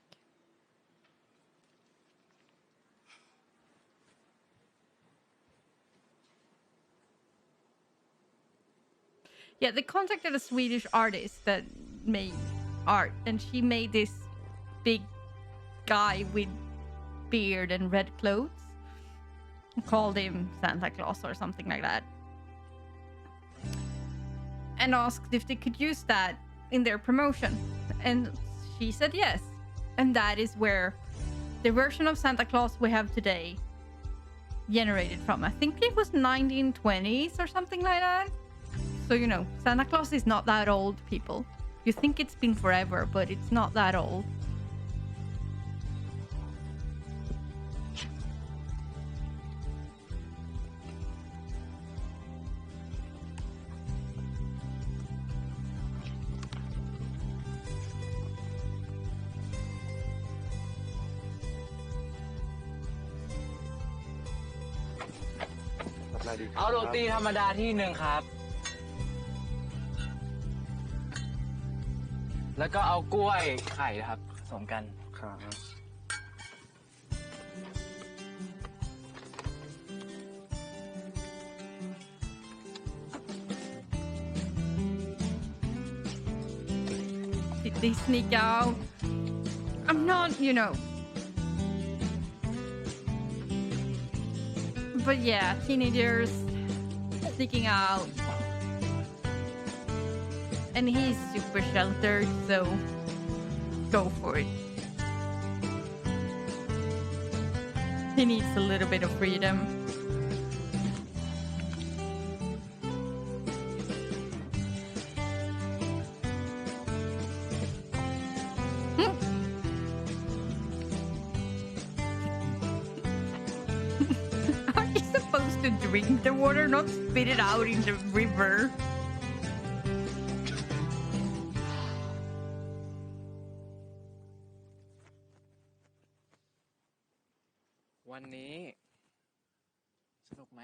Yeah, they contacted a Swedish artist that made art, and she made this big guy with beard and red clothes. Called him Santa Claus or something like that. And asked if they could use that in their promotion. And she said yes. And that is where the version of Santa Claus we have today generated from. I think it was 1920s or something like that. So, you know, Santa Claus is not that old, people. You think it's been forever, but it's not that old.อะไรดี เอาโรตีธรรมดาที่หนึ่งครับ แล้วก็เอากล้วยไข่นะครับผสมกัน ครับ Did they sneak out? I'm not, you know. But yeah, teenagers sneaking out. And he's super sheltered, so go for it. He needs a little bit of freedom. Are you supposed to drink the water, not spit it out in the river? วันนี้ สนุกไหม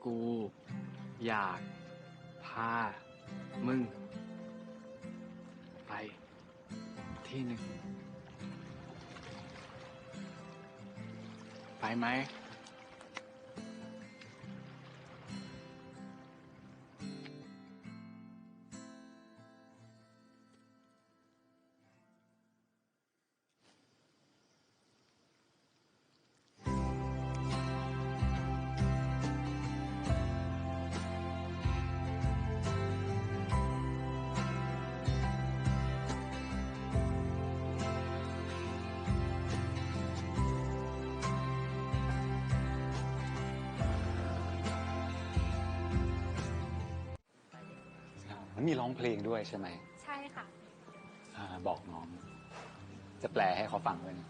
กูอยากพามึง ไป ที่หนึ่ง ไปไหม มันมีร้องเพลงด้วยใช่ไหม ใช่ค่ะ บอกน้อง จะแปลให้เขาฟังด้วยนะ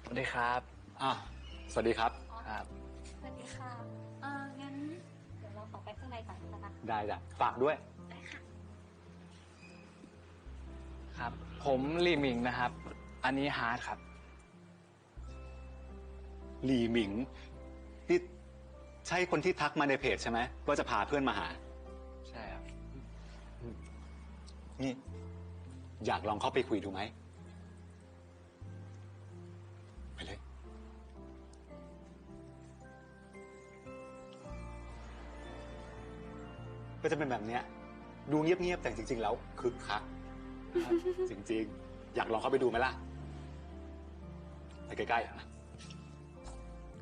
สวัสดีครับ สวัสดีครับ ครับ สวัสดีค่ะ งั้นเดี๋ยวเราขอไปข้างในก่อนนะคะ ได้จ้ะฝากด้วย ได้ค่ะ ครับ ผมลีหมิงนะครับ อันนี้ฮาร์ดครับ หลีหมิง นี่ใช่คนที่ทักมาในเพจใช่ไหมว่าจะพาเพื่อนมาหา ใช่ครับ นี่ อยากลองเข้าไปคุยดูไหม ไปเลย ค ก็จะเป็นแบบเนี้ยดูเงียบๆแต่จริงๆแล้วคึกคักจริงๆอยากลองเข้าไปดูไหมล่ะไปใกล้ๆนะ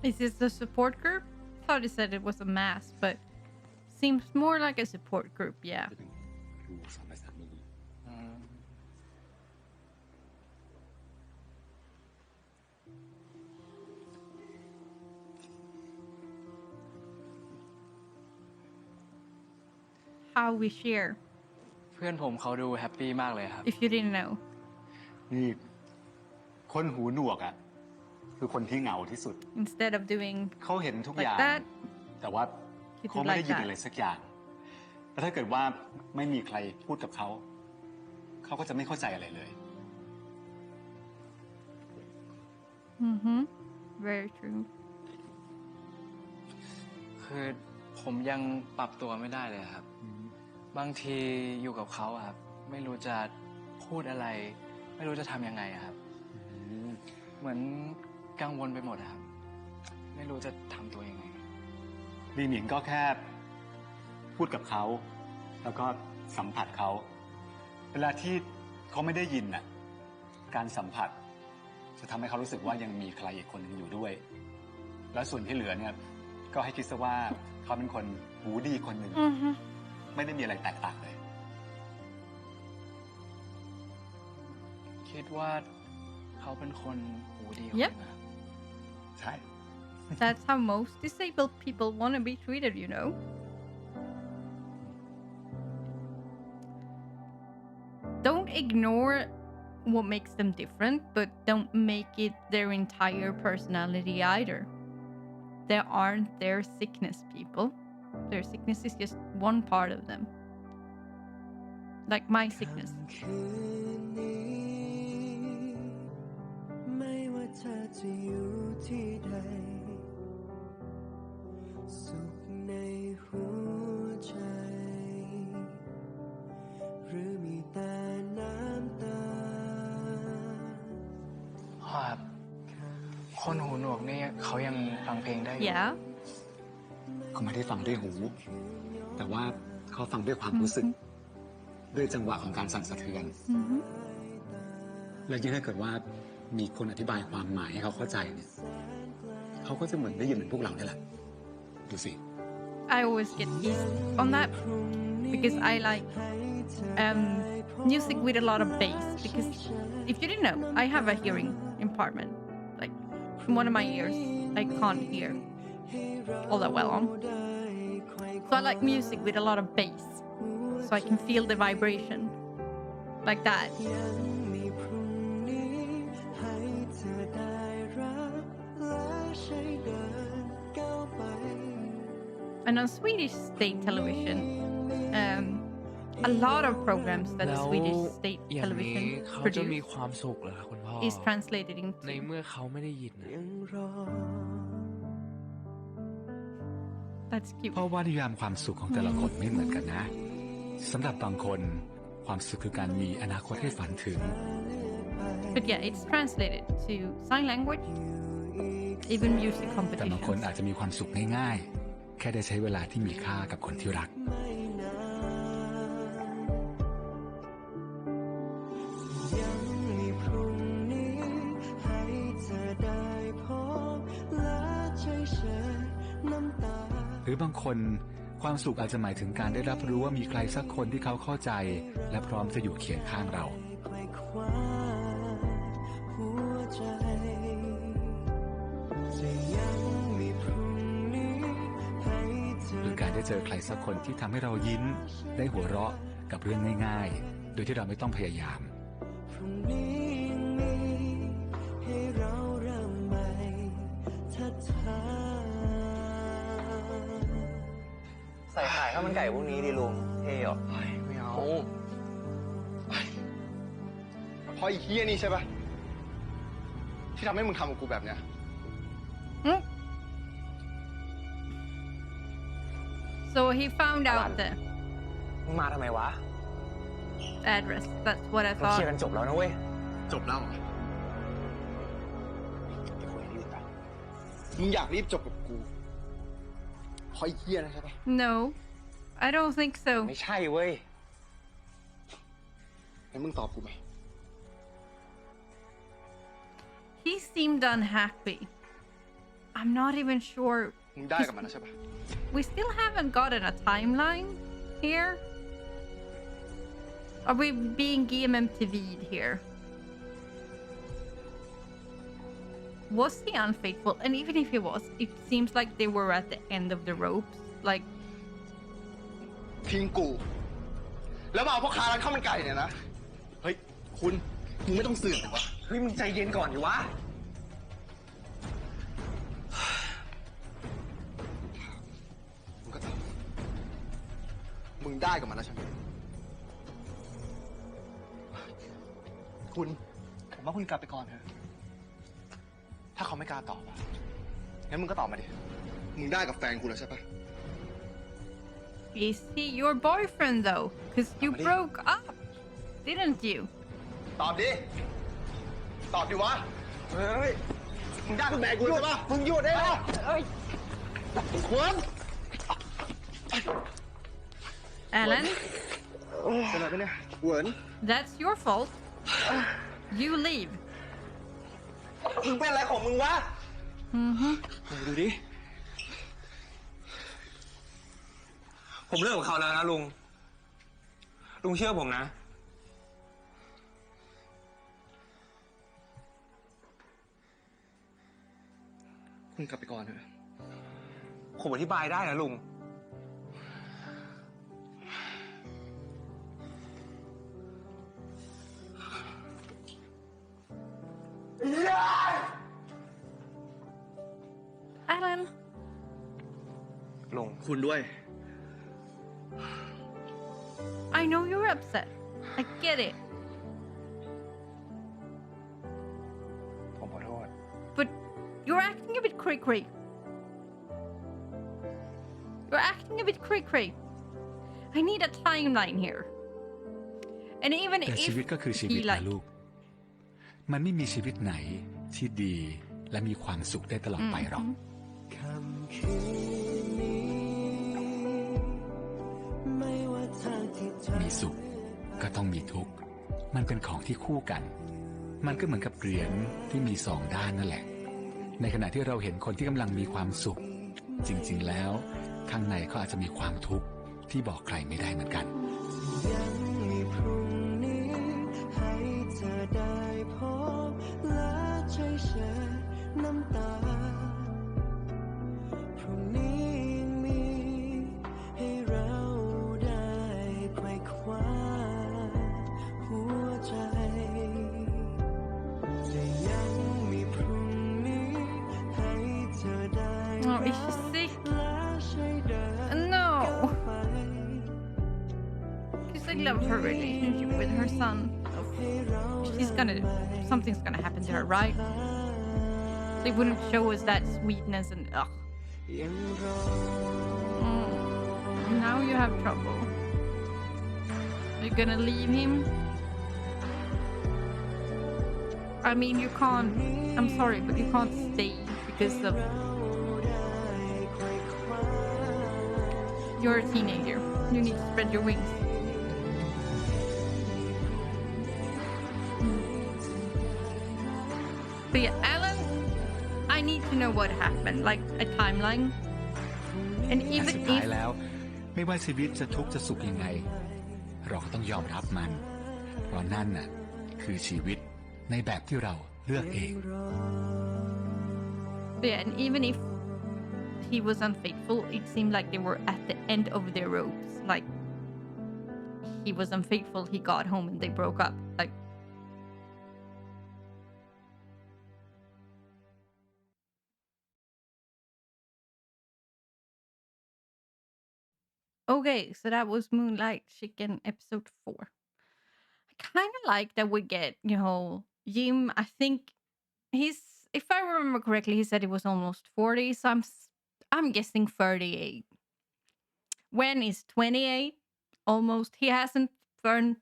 Is this the support group? Thought it said it was a mass, but seems more like a support group. Yeah. ดูสองไปสามมือ How we share. เพื่อนผมเขาดูแฮปปี้มากเลยครับ If you didn't know. นี่คนหูหนวกอ่ะคือคนที่เหงาที่สุด Instead of doing เขาเห็นทุกอ like ย่าง that, แต่ว่า you เขา do ไม่ได้ like ยิน that. อะไรสักอย่างแล้วถ้าเกิดว่าไม่มีใครพูดกับเขาเขาก็จะไม่เข้าใจอะไรเลย Mm-hmm. Very true. คือผมยังปรับตัวไม่ได้เลยครับ บางทีอยู่กับเขาอะครับ ไม่รู้จะพูดอะไร ไม่รู้จะทำยังไงอะครับ เหมือนกังวลไปหมดอะครับ ไม่รู้จะทำตัวยังไง ลีหมิงก็แค่พูดกับเขาแล้วก็สัมผัสเขาเวลาที่เขาไม่ได้ยินน่ะการสัมผัสจะทำให้เขารู้สึกว่ายังมีใครอีกคนหนึ่งอยู่ด้วย แล้วส่วนที่เหลือเนี่ยก็ให้คิดซะว่าเขาเป็นคนหูดีคนหนึ่ง Mm-hmm. ไม่ได้มีอะไรแตกต่างเลย คิดว่าเขาเป็นคนหูดีคน Yep. หนึ่งอะ ใช่ That's how most disabled people want to be treated, you know. Don't ignore what makes them different, but don't make it their entire personality either. They aren't their sickness, people. Their sickness is just one part of them. Like my sickness. คืนนี้ไม่ว่าเธอจะอยู่ที่ใดสุขในหัวใจหรือมีแต่น้ำตา พ่อครับคนหูหนวกนี่เขายังฟังเพลงได้อยู่ Yeah. เขาไม่ได้ฟังด้วยหู แต่ว่าเขาฟังด้วยความรู้สึก ด้วยจังหวะของการสั่นสะเทือน Mm-hmm. และยิ่งถ้าเกิดว่ามีคนอธิบายความหมายให้เขาเข้าใจเนี่ยเขาก็จะเหมือนได้ยินเหมือนพวกเราเนี่ยแหละดูสิ I always get eased on that because I like music with a lot of bass. Because if you didn't know, I have a hearing impairment. Like in one of my ears, I can't hear all that well on. So I like music with a lot of bass, so I can feel the vibration like that. And on Swedish state television, a lot of programs that the แล้ว Swedish state อย่างนี้ television เขาจะมี produce ความสุขเหรอคะคุณพ่อ is translated ใน into. เมื่อเขาไม่ได้ยินนะ That's cute. เพราะว่านิยามความสุขของแต่ละคนไม่เหมือนกันนะสำหรับบางคนความสุขคือการมีอนาคตให้ฝันถึง But yeah, it's translated to sign language, even music แต่บางคน competitions. อาจจะมีความสุขง่ายๆแค่ได้ใช้เวลาที่มีค่ากับคนที่รัก หรือบางคนความสุขอาจจะหมายถึงการได้รับรู้ว่ามีใครสักคนที่เขาเข้าใจ และพร้อมจะอยู่เคียงข้างเรา หรือการได้เจอใครสักคนที่ทำให้เรายิ้มได้หัวเราะกับเรื่องง่ายๆ โดยที่เราไม่ต้องพยายาม ใส่ไข่ข้าวมันไก่พวกนี้ดิลุงเท่หรอไม่เอา เพราะไอ้เฮี้ยนี่ใช่ปะที่ทำให้มึงทำกับกูแบบเนี้ย Hmm? So he found out the มึงมาทำไมวะ address. That's what I เราเคลียร์ thought. กันจบแล้วนะเว้ย จบแล้วเหรอมึงอยากรีบจบกับกูเพราะไอ้เฮี้ยนะใช่ปะ No, I don't think so. ไม่ใช่เว้ย งั้นมึงตอบกูไหม He seemed unhappy. I'm not even sure. มึงได้กับมันแล้วใช่ปะ We still haven't gotten a timeline here. Are we being GMMTV'd here? Was he unfaithful? And even if he was, it seems like they were at the end of the ropes. Like, ทิ้งกู แล้วมาเอาพ่อค้าร้านข้าวมันไก่เนี่ยนะ เฮ้ย คุณ มึงไม่ต้องเสือกหรอวะ เฮ้ย มึงใจเย็นก่อนดิวะ มึงก็ตอบมึงได้กับมันแล้วใช่ไหม คุณ ผมว่าคุณกลับไปก่อนเถอะ ถ้าเขาไม่กล้าตอบอะงั้นมึงก็ตอบมาดิ มึงได้กับแฟนกูแล้วใช่ปะ is he your boyfriend though? Because you broke up, didn't you? ตอบดิ ตอบดิวะ เฮ้ย มึงได้กับแฟนกูใช่ปะมึงหยุดได้ปะเฮ้ยคุณ Alan, เป็นอะไรปะเนี่ยเหวิน that's your fault. You leave. มึงเป็นอะไรของมึงวะ Mm-hmm. ดูดิ ผมเลิกกับเขาแล้วนะลุง ลุงเชื่อผมนะ คุณกลับไปก่อนเถอะ ผมอธิบายได้นะลุง Alan, ลุง คุณด้วย I know you're upset. I get it. ผมขอโทษ But you're acting a bit cray-cray. You're acting a bit cray-cray. I need a timeline here. And even แต่ if ชีวิตก็คือชีวิต he นะ like ลูก มันไม่มีชีวิตไหนที่ดีและมีความสุขได้ตลอดไปหรอก ค่ำคืนนี้ไม่ว่าทางที่เธอ มีสุขก็ต้องมีทุกข์ มันเป็นของที่คู่กัน มันก็เหมือนกับเหรียญที่มีสองด้านนั่นแหละ ในขณะที่เราเห็นคนที่กำลังมีความสุข จริงๆแล้ว ข้างในเขาอาจจะมีความทุกข์ที่บอกใครไม่ได้เหมือนกัน ยังมีพรุ่งนี้ให้เธอได้พบและใช้เช็ดน้ำตา พรุ่งนี้ยังมีให้เราได้ไขว่คว้าหัวใจแต่ยังมีพรุ่งนี้ให้เธอได้ Oh, is she sick? และใช้เดิน No. ไป Because I love her relationship with her son. Something's gonna happen to her, right? They wouldn't show us that sweetness and ugh. Now you have trouble. You're gonna leave him? I mean, you can't. I'm sorry, but you can't stay because of. You're a teenager. You need to spread your wings. But yeah, Alan, I need to know what happened, like a timeline. And แต่ even สุดท้าย if แล้ว ไม่ว่าชีวิตจะทุกข์จะสุขยังไง เราก็ต้องยอมรับมัน เพราะนั่นน่ะคือชีวิตในแบบที่เราเลือกเอง yeah, and even if he was unfaithful, it seemed like they were at the end of their ropes. Like he was unfaithful, he got home and they broke up. Like okay, so that was Moonlight Chicken episode 4. I kind of like that we get, Jim. I think he's, if I remember correctly, he said he was almost 40, so I'm guessing 38. When is 28? Almost. He hasn't turned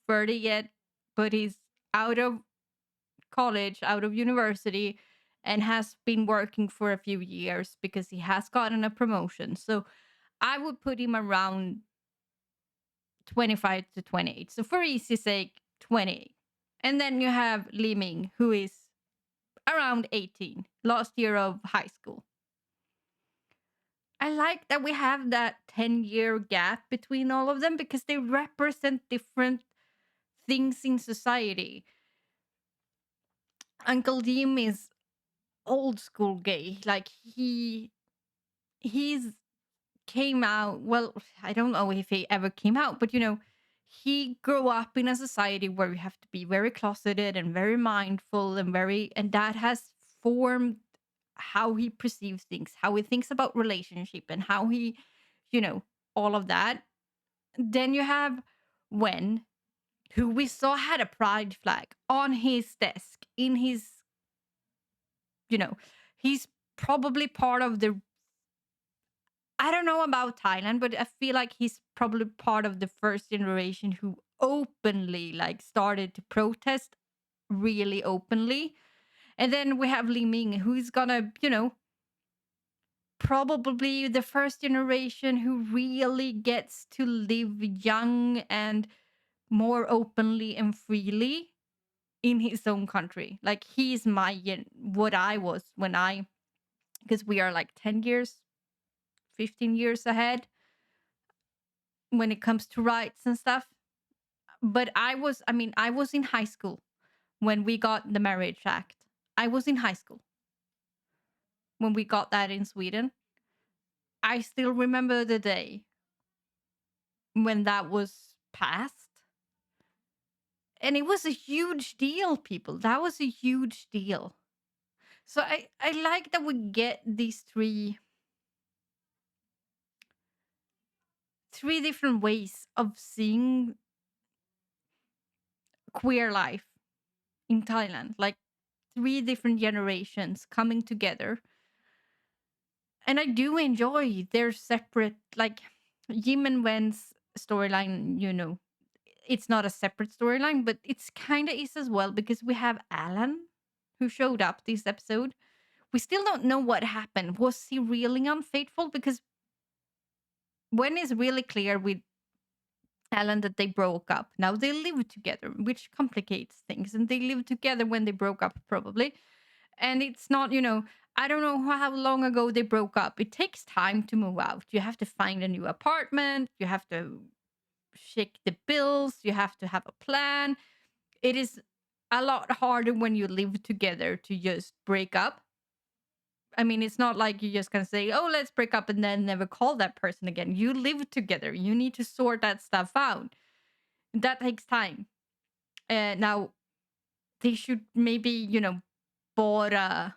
30 yet, but he's out of college, out of university, and has been working for a few years because he has gotten a promotion. So I would put him around 25 to 28. So for easy's sake, 28. And then you have Li Ming, who is around 18, last year of high school. I like that we have that 10-year gap between all of them because they represent different things in society. Uncle Jim is old school gay. Like he's came out, well, I don't know if he ever came out, but he grew up in a society where you have to be very closeted and very mindful and that has formed how he perceives things, how he thinks about relationship and how he, all of that. Then you have Wen, who we saw had a pride flag on his desk in his, he's probably part of the, I don't know about Thailand, but I feel like he's probably part of the first generation who openly started to protest really openly. And then we have Li Ming, who's gonna, probably the first generation who really gets to live young and more openly and freely in his own country. Like he's what I was because we are like 10 years, 15 years ahead when it comes to rights and stuff. But I was in high school when we got the Marriage Act. I was in high school when we got that in Sweden. I still remember the day when that was passed. And it was a huge deal, people. That was a huge deal. So I like that we get these three different ways of seeing queer life in Thailand. Like 3 different generations coming together. And I do enjoy their separate, like Jim and Wen's storyline, it's not a separate storyline, but it's kind of is as well because we have Alan who showed up this episode. We still don't know what happened. Was he really unfaithful? Because Wen is really clear with Alan that they broke up. Now they live together, which complicates things. And they lived together when they broke up, probably. And it's not, I don't know how long ago they broke up. It takes time to move out. You have to find a new apartment. You have to check the bills. You have to have a plan. It is a lot harder when you live together to just break up. I mean, it's not like you just can say, oh, let's break up and then never call that person again. You live together. You need to sort that stuff out. That takes time. Now, they should maybe, bought a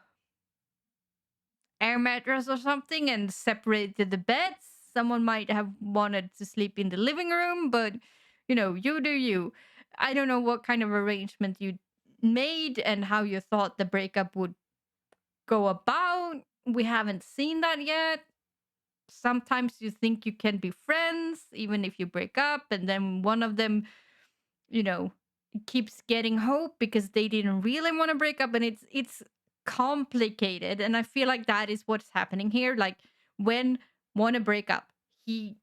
air mattress or something and separated the beds. Someone might have wanted to sleep in the living room, but, you do you. I don't know what kind of arrangement you made and how you thought the breakup would go about. We haven't seen that yet. Sometimes you think you can be friends even if you break up, and then one of them, keeps getting hope because they didn't really want to break up, and it's complicated. And I feel like that is what's happening here. Like when want to break up, he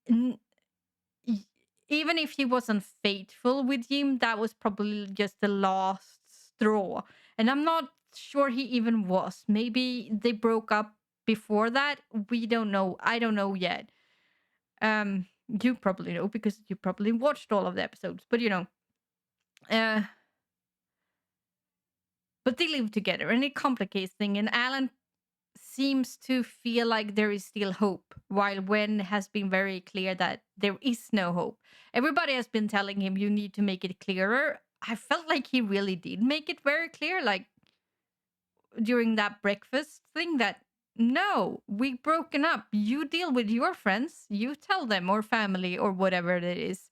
even if he wasn't faithful with Jim, that was probably just the last straw. And I'm not sure he even was. Maybe they broke up before that. We don't know. I don't know yet. You probably know because you probably watched all of the episodes. But but they live together and it complicates things. And Alan seems to feel like there is still hope, while Wen has been very clear that there is no hope. Everybody has been telling him, you need to make it clearer. I felt like he really did make it very clear, like during that breakfast thing, that no, we've broken up. You deal with your friends, you tell them, or family, or whatever it is.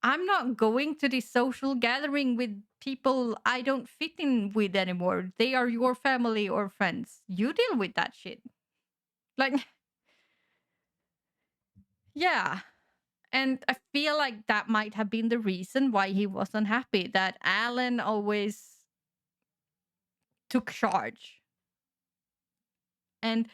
I'm not going to this social gathering with people I don't fit in with anymore. They are your family or friends. You deal with that shit. Like, yeah. And I feel like that might have been the reason why he wasn't happy, that Alan always took charge. And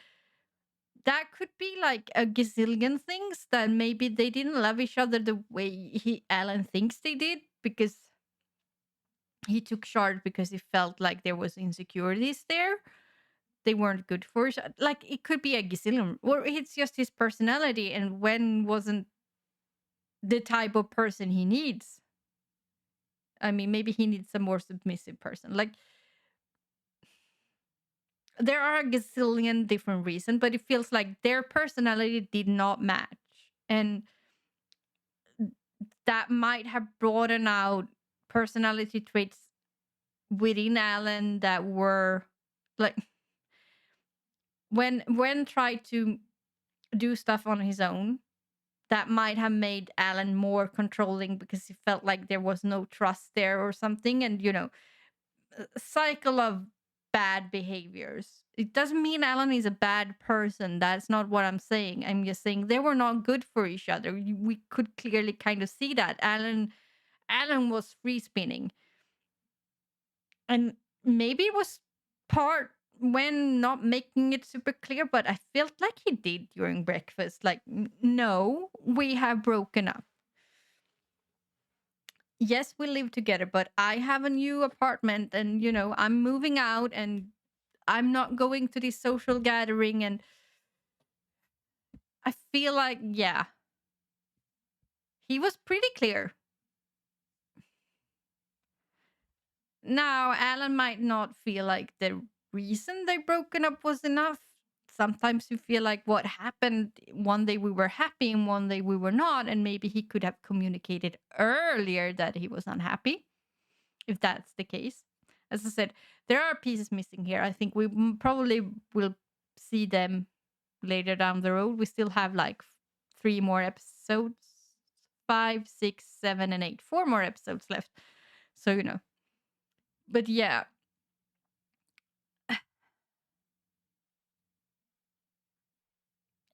that could be like a gazillion things that maybe they didn't love each other the way Alan thinks they did, because he took charge because he felt like there was insecurities there. They weren't good for each other. Like, it could be a gazillion, or it's just his personality, and Wen wasn't the type of person he needs. I mean, maybe he needs a more submissive person. Like, there are a gazillion different reasons, but it feels like their personality did not match. And that might have broadened out personality traits within Alan that were like, when tried to do stuff on his own, that might have made Alan more controlling because he felt like there was no trust there or something. And, a cycle of bad behaviors. It doesn't mean Alan is a bad person. That's not what I'm saying. I'm just saying they were not good for each other. We could clearly kind of see that. Alan was free spinning. And maybe it was part when not making it super clear, but I felt like he did during breakfast. Like, no, we have broken up. Yes, we live together, but I have a new apartment and, I'm moving out and I'm not going to this social gathering. And I feel like, yeah, he was pretty clear. Now, Alan might not feel like the reason they broken up was enough. Sometimes you feel like what happened, one day we were happy and one day we were not, and maybe he could have communicated earlier that he was unhappy, if that's the case. As I said, there are pieces missing here. I think we probably will see them later down the road. We still have like 3 more episodes, 5, 6, 7, and 8. 4 more episodes left. So, but yeah.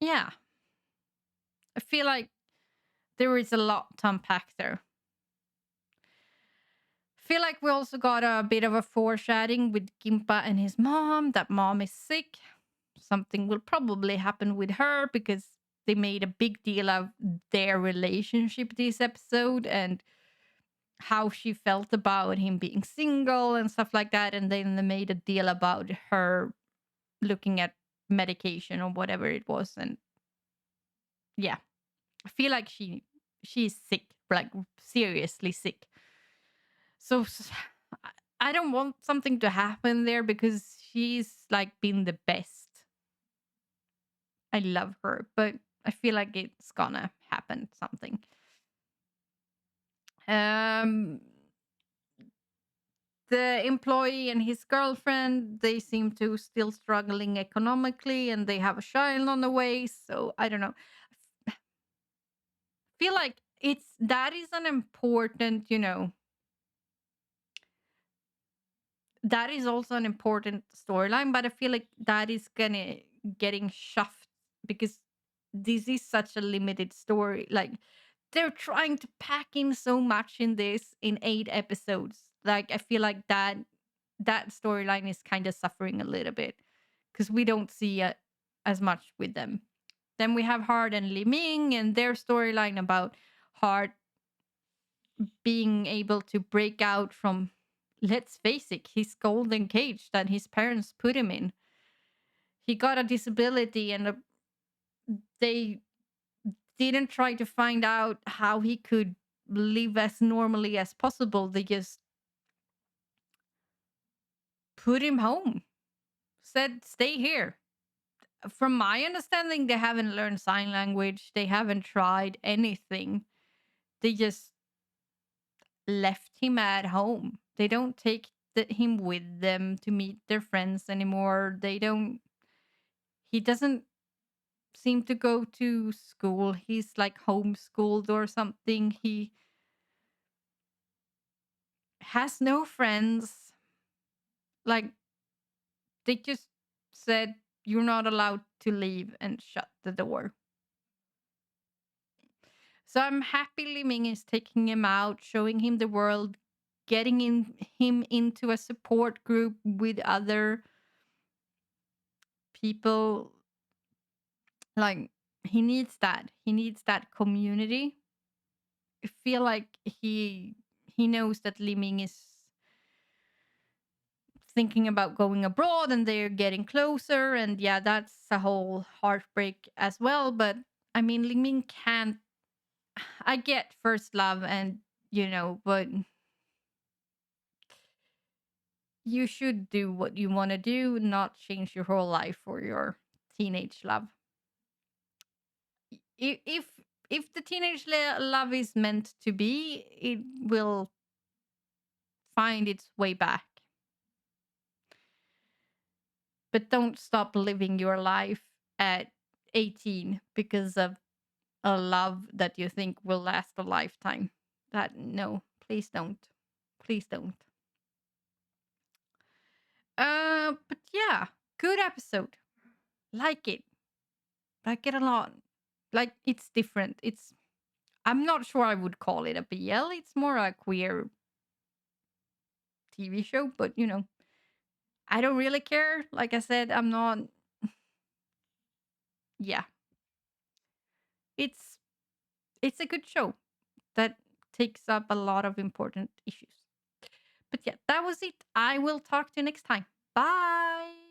Yeah. I feel like there is a lot to unpack there. Feel like we also got a bit of a foreshadowing with Gimpa and his mom. That mom is sick. Something will probably happen with her because they made a big deal of their relationship this episode and how she felt about him being single and stuff like that. And then they made a deal about her looking at medication or whatever it was. And yeah, I feel like she's sick, like seriously sick. So I don't want something to happen there because she's like been the best. I love her, but I feel like it's gonna happen something. The employee and his girlfriend, they seem to still struggling economically and they have a child on the way. So I don't know. Feel like that is an important, that is also an important storyline, but I feel like that is getting shoved because this is such a limited story. Like, they're trying to pack in so much in this in 8 episodes. Like, I feel like that storyline is kind of suffering a little bit because we don't see as much with them. Then we have Hart and Li Ming and their storyline about Hart being able to break out from, let's face it, his golden cage that his parents put him in. He got a disability and they didn't try to find out how he could live as normally as possible. They just put him home, said, stay here. From my understanding, they haven't learned sign language. They haven't tried anything. They just left him at home. They don't take him with them to meet their friends anymore. He doesn't seem to go to school. He's like homeschooled or something. He has no friends. Like, they just said, you're not allowed to leave and shut the door. So I'm happy Li Ming is taking him out, showing him the world, getting him into a support group with other people. Like he needs that community. I feel like he knows that Liming is thinking about going abroad and they're getting closer, and yeah, that's a whole heartbreak as well. But I mean, Liming can't. I get first love, and but you should do what you want to do, not change your whole life for your teenage love. If the teenage love is meant to be, it will find its way back. But don't stop living your life at 18 because of a love that you think will last a lifetime. No, please don't. Please don't. But yeah, good episode. Like it. Like it a lot. Like it's different. I'm not sure I would call it a BL. It's more a queer TV show, but I don't really care. Like I said, I'm not. Yeah, it's a good show that takes up a lot of important issues. But yeah, that was it. I will talk to you next time. Bye.